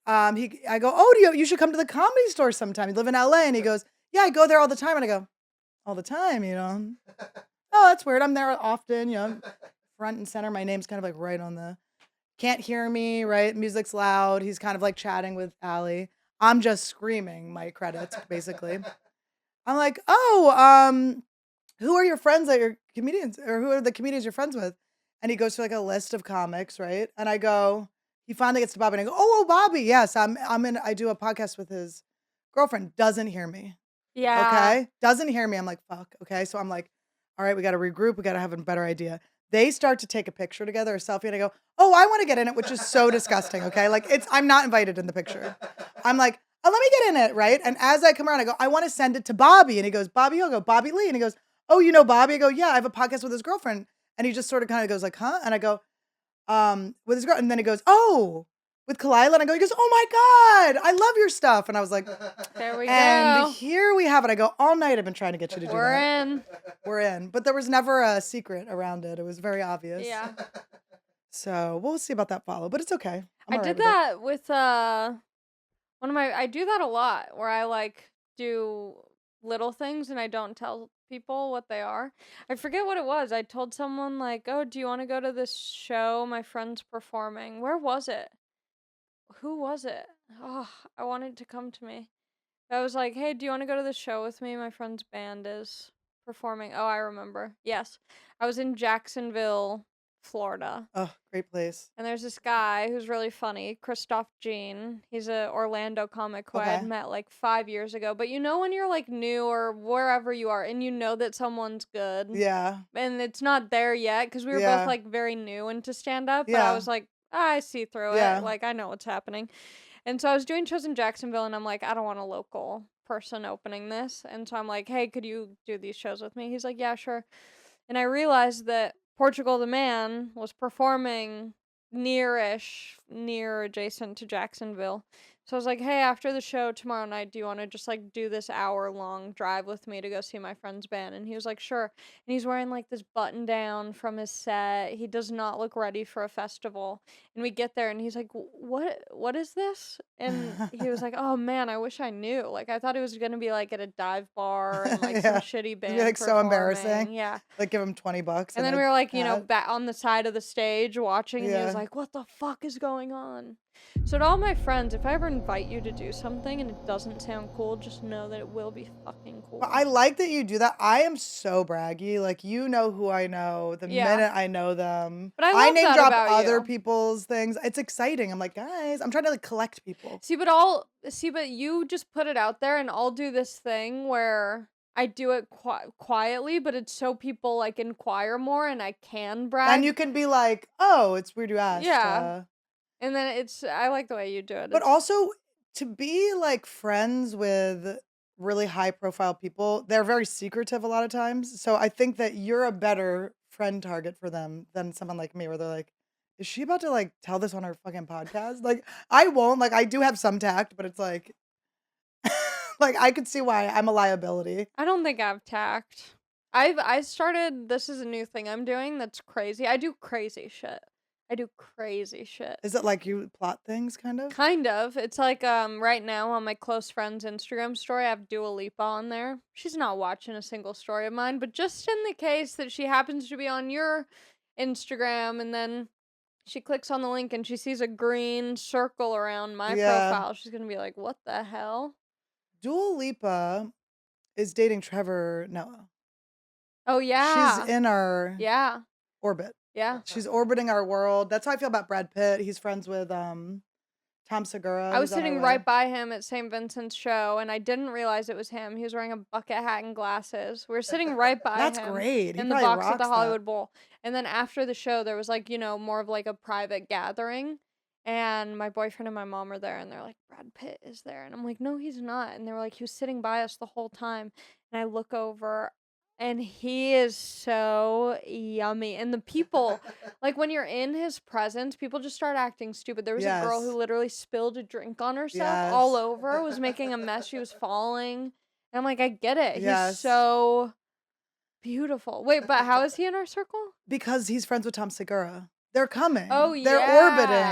I go, oh, you should come to the Comedy Store sometime. You live in LA. And he goes, yeah, I go there all the time. And I go, all the time, you know? Oh, that's weird. I'm there often, you know, front and center. My name's kind of like right on the, can't hear me, right? Music's loud. He's kind of like chatting with Allie. I'm just screaming my credits, basically. I'm like, oh, who are your friends that you're comedians, or who are the comedians you're friends with? And he goes through like a list of comics, right? And I go, he finally gets to Bobby, and I go, oh, Bobby, yes, I do a podcast with his girlfriend. Doesn't hear me. Yeah. Okay. Doesn't hear me. I'm like, fuck. Okay. So I'm like, all right, we got to regroup. We got to have a better idea. They start to take a picture together, a selfie, and I go, oh, I want to get in it, which is so disgusting. Okay. Like, I'm not invited in the picture. I'm like, oh, let me get in it. Right. And as I come around, I go, I want to send it to Bobby. And he goes, Bobby, I'll go, Bobby Lee. And he goes, oh, you know Bobby? I go, yeah, I have a podcast with his girlfriend. And he just sort of kind of goes like, huh? And I go, with his girl. And then he goes, oh, with Kalila. And I go, he goes, oh my God, I love your stuff. And I was like, There we and go. here we have it. I go, all night I've been trying to get you to do We're that. in. We're in. But there was never a secret around it. It was very obvious. Yeah. So we'll see about that follow, but it's okay. I'm I all did right with it. that with I do that a lot, where I like do little things and I don't tell people what they are. I forget what it was. I told someone like, "Oh, do you want to go to this show my friend's performing?" Where was it? Who was it? Oh, I wanted to come to me. I was like, "Hey, do you want to go to the show with me? My friend's band is performing." Oh, I remember. Yes. I was in Jacksonville, Florida. Oh, great place. And there's this guy who's really funny, Christoph Jean. He's a Orlando comic who I had Okay. met like 5 years ago. But you know when you're like new or wherever you are and you know that someone's good Yeah. and it's not there yet because we were both Yeah. like very new into stand up. But Yeah. I was like, I see through Yeah. it. Like I know what's happening. And so I was doing shows in Jacksonville and I'm like, I don't want a local person opening this. And so I'm like, hey, could you do these shows with me? He's like, yeah, sure. And I realized that Portugal the Man was performing near adjacent to Jacksonville. So I was like, hey, after the show tomorrow night, do you want to just like do this hour-long drive with me to go see my friend's band? And he was like, sure. And he's wearing like this button down from his set. He does not look ready for a festival. And we get there and he's like, what is this? And he was like, oh man, I wish I knew. Like I thought it was gonna be like at a dive bar and like some Yeah. shitty It'd be, band. like, so embarrassing. performing. Yeah. Like give him $20. And then a we were like, you know, hat. back on the side of the stage watching, and he Yeah. was like, what the fuck is going on? So to all my friends, if I ever invite you to do something and it doesn't sound cool, just know that it will be fucking cool. But I like that you do that. I am so braggy. Like you know who I know the Yeah. minute I know them. But I love name that drop about other you. people's things. It's exciting. I'm like, guys, I'm trying to like collect people. But you just put it out there, and I'll do this thing where I do it quietly, but it's so people like inquire more, and I can brag. And you can be like, oh, it's weird you asked. Yeah. And then I like the way you do it. But It's- also to be like friends with really high profile people, they're very secretive a lot of times. So I think that you're a better friend target for them than someone like me where they're like, is she about to like tell this on her fucking podcast? Like I won't. Like I do have some tact, but it's like like I could see why I'm a liability. I don't think I've tact. This is a new thing I'm doing that's crazy. I do crazy shit. Is it like you plot things kind of? Kind of. It's like right now on my close friend's Instagram story, I have Dua Lipa on there. She's not watching a single story of mine, but just in the case that she happens to be on your Instagram and then she clicks on the link and she sees a green circle around my Yeah. profile, she's gonna be like, what the hell? Dua Lipa is dating Trevor Noah. Oh yeah. She's in our Yeah. orbit. Yeah. She's orbiting our world. That's how I feel about Brad Pitt. He's friends with Tom Segura. I was He's on our sitting way. right by him at St. Vincent's show, and I didn't realize it was him. He was wearing a bucket hat and glasses. We were sitting right by That's him great. He in the probably box at the rocks that. Hollywood Bowl. And then after the show, there was like, more of like a private gathering. And my boyfriend and my mom were there, and they're like, Brad Pitt is there. And I'm like, no, he's not. And they were like, he was sitting by us the whole time. And I look over, and he is so yummy. And the people, like when you're in his presence, people just start acting stupid. There was a girl Yes. who literally spilled a drink on herself all Yes. over, was making a mess. She was falling. And I'm like, I get it. He's Yes. so beautiful. Wait, but how is he in our circle? Because he's friends with Tom Segura. They're coming. Oh, They're yeah.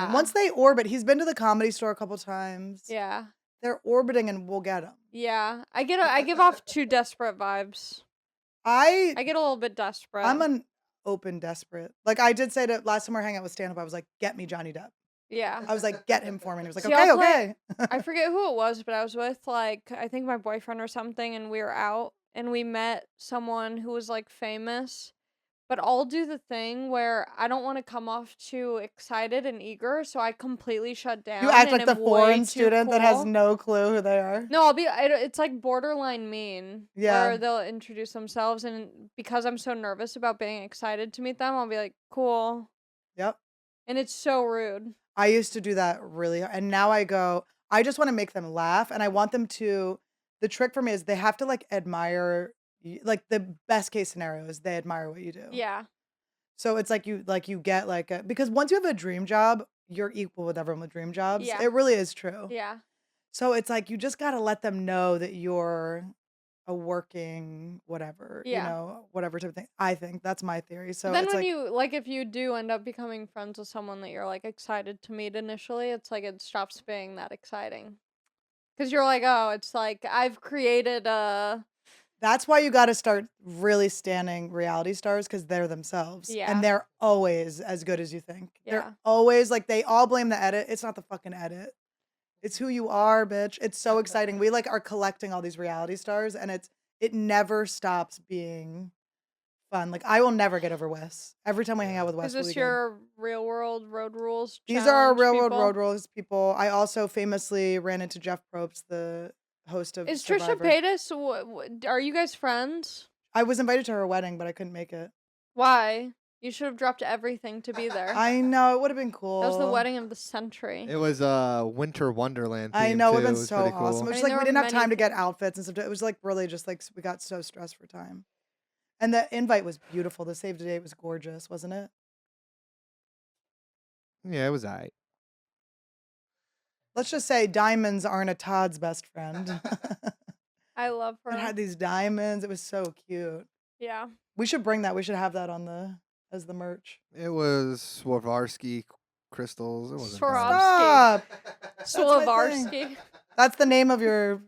orbiting. Once they orbit, he's been to the Comedy Store a couple times. Yeah. They're orbiting and we'll get him. Yeah. I give off two desperate vibes. I get a little bit desperate. I'm an open desperate. Like I did say to last time we were hanging out with stand-up, I was like, get me Johnny Depp. Yeah. I was like, get him for me. And he was like, See, okay, I'll play- okay. I forget who it was, but I was with like I think my boyfriend or something, and we were out and we met someone who was like famous. But I'll do the thing where I don't want to come off too excited and eager, so I completely shut down. You act and like the am way foreign too student that has cool. no clue who they are. No, it's like borderline mean. Yeah. Where they'll introduce themselves, and because I'm so nervous about being excited to meet them, I'll be like, cool. Yep. And it's so rude. I used to do that really, and now I go, I just want to make them laugh, and I want them to, the trick for me is they have to like admire, like the best case scenario is they admire what you do. Yeah. So it's like you get like a, because once you have a dream job, you're equal with everyone with dream jobs. Yeah. It really is true. Yeah. So it's like you just got to let them know that you're a working whatever, Yeah. whatever type of thing. I think that's my theory. So Then it's when like, you like if you do end up becoming friends with someone that you're like excited to meet initially, it's like it stops being that exciting. Cuz you're like, "Oh, it's like I've created a that's why you got to start really standing reality stars because they're themselves. Yeah. And they're always as good as you think. Yeah. They're always like, they all blame the edit. It's not the fucking edit. It's who you are, bitch. It's so exciting. We like are collecting all these reality stars and it never stops being fun. Like I will never get over Wes. Every time we hang out with Wes, Is this your real world road rules? These are our challenge real world people? road rules people. I also famously ran into Jeff Probst, the host of Is Survivor. Trisha Paytas? Are you guys friends? I was invited to her wedding, but I couldn't make it. Why? You should have dropped everything to be there. I know it would have been cool. That was the wedding of the century. It was Winter Wonderland. I theme, know it too. would have It been was so pretty cool. awesome. It was I mean, like there we were didn't have many- time to get outfits and stuff. It was like really just like we got so stressed for time. And the invite was beautiful. The save the date was gorgeous, wasn't it? Yeah, it was alright. Let's just say diamonds aren't a Todd's best friend. I love her. It had these diamonds. It was so cute. Yeah. We should bring that. We should have that on as the merch. It was Swarovski crystals. It wasn't Swarovski. bad. Stop! my thing. Swarovski. That's the name of your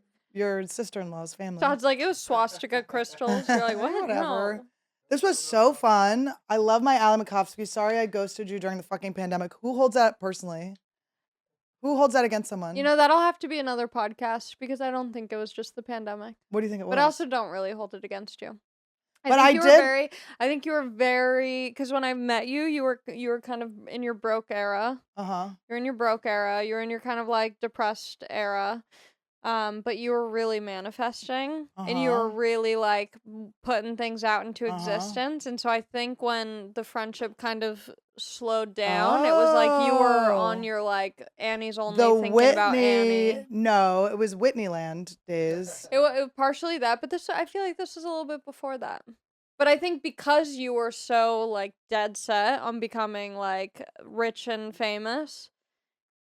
sister-in-law's family. Todd's like, it was swastika crystals. You're like, what? Whatever. No. This was so fun. I love my Ali Makovsky. Sorry I ghosted you during the fucking pandemic. Who holds that personally? Who holds that against someone? You know, that'll have to be another podcast because I don't think it was just the pandemic. What do you think it was? But I also don't really hold it against you. But think I you were did- Very, I think you were very because when I met you, you were kind of in your broke era. Uh-huh. You're in your broke era. You're in your kind of like depressed era. But you were really manifesting and you were Uh-huh. really like putting things out into Uh-huh. existence. And so I think when the friendship kind of slowed down, it was like you were on Oh. your like Annie's only The thinking about Annie. Whitney. No, it was Whitneyland days. It partially that, but this I feel like this was a little bit before that. But I think because you were so like dead set on becoming like rich and famous,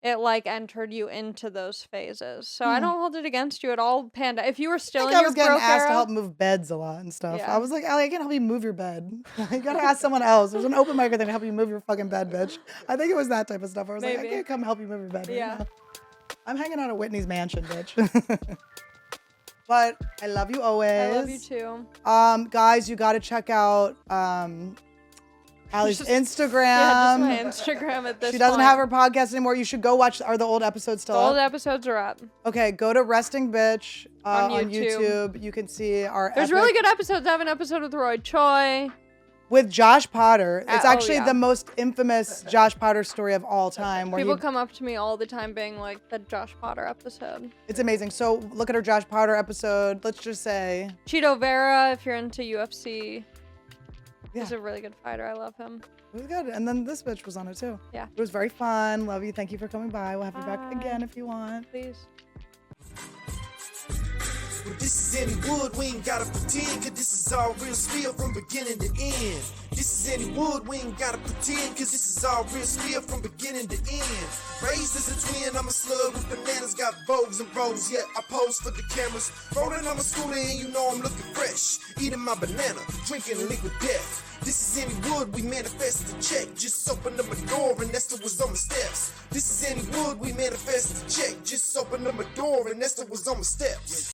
it like entered you into those phases. So I don't hold it against you at all, Panda. If you were I still think in I your was getting broke asked era, to help move beds a lot and stuff. Yeah. I was like, Ali, I can't help you move your bed. You gotta ask someone else. There's an open mic thing to help you move your fucking bed, bitch. I think it was that type of stuff. I was like, I Maybe. can't come help you move your bed. right Yeah. now. I'm hanging out at Whitney's mansion, bitch. But I love you always. I love you too. Guys, you gotta check out Ali's Just- Instagram. Yeah, just my Instagram at this She doesn't point. have her podcast anymore. You should go watch. Are the old episodes still The old up? episodes are up. Okay, go to Resting Bitch On on YouTube. YouTube. You can see our. There's epic- really good episodes. I have an episode with Roy Choi. with Josh Potter. It's oh, actually yeah. the most infamous Josh Potter story of all time. Where People he, come up to me all the time being like, the Josh Potter episode. it's amazing. So look at her Josh Potter episode. Let's just say, Cheeto Vera, if you're into UFC. Yeah. He's a really good fighter. I love him. it was good. And then this bitch was on it too. Yeah. It was very fun. Love you. Thank you for coming by. We'll have you back Bye. again if you want. Please. Well, this is AnnieWood, we ain't gotta pretend, cause this is all real spill from beginning to end. This is AnnieWood, we ain't gotta pretend, cause this is all real spill from beginning to end. Raised as a twin, I'm a slug with bananas, got bows and rolls, yeah, I pose for the cameras. Rolling on my scooter and you know I'm looking fresh. Eating my banana, drinking liquid death. This is AnnieWood, we manifested the check. Just opened up a door and Esther was on my steps. This is AnnieWood, we manifested the check. Just opened up a door and Esther was on my steps.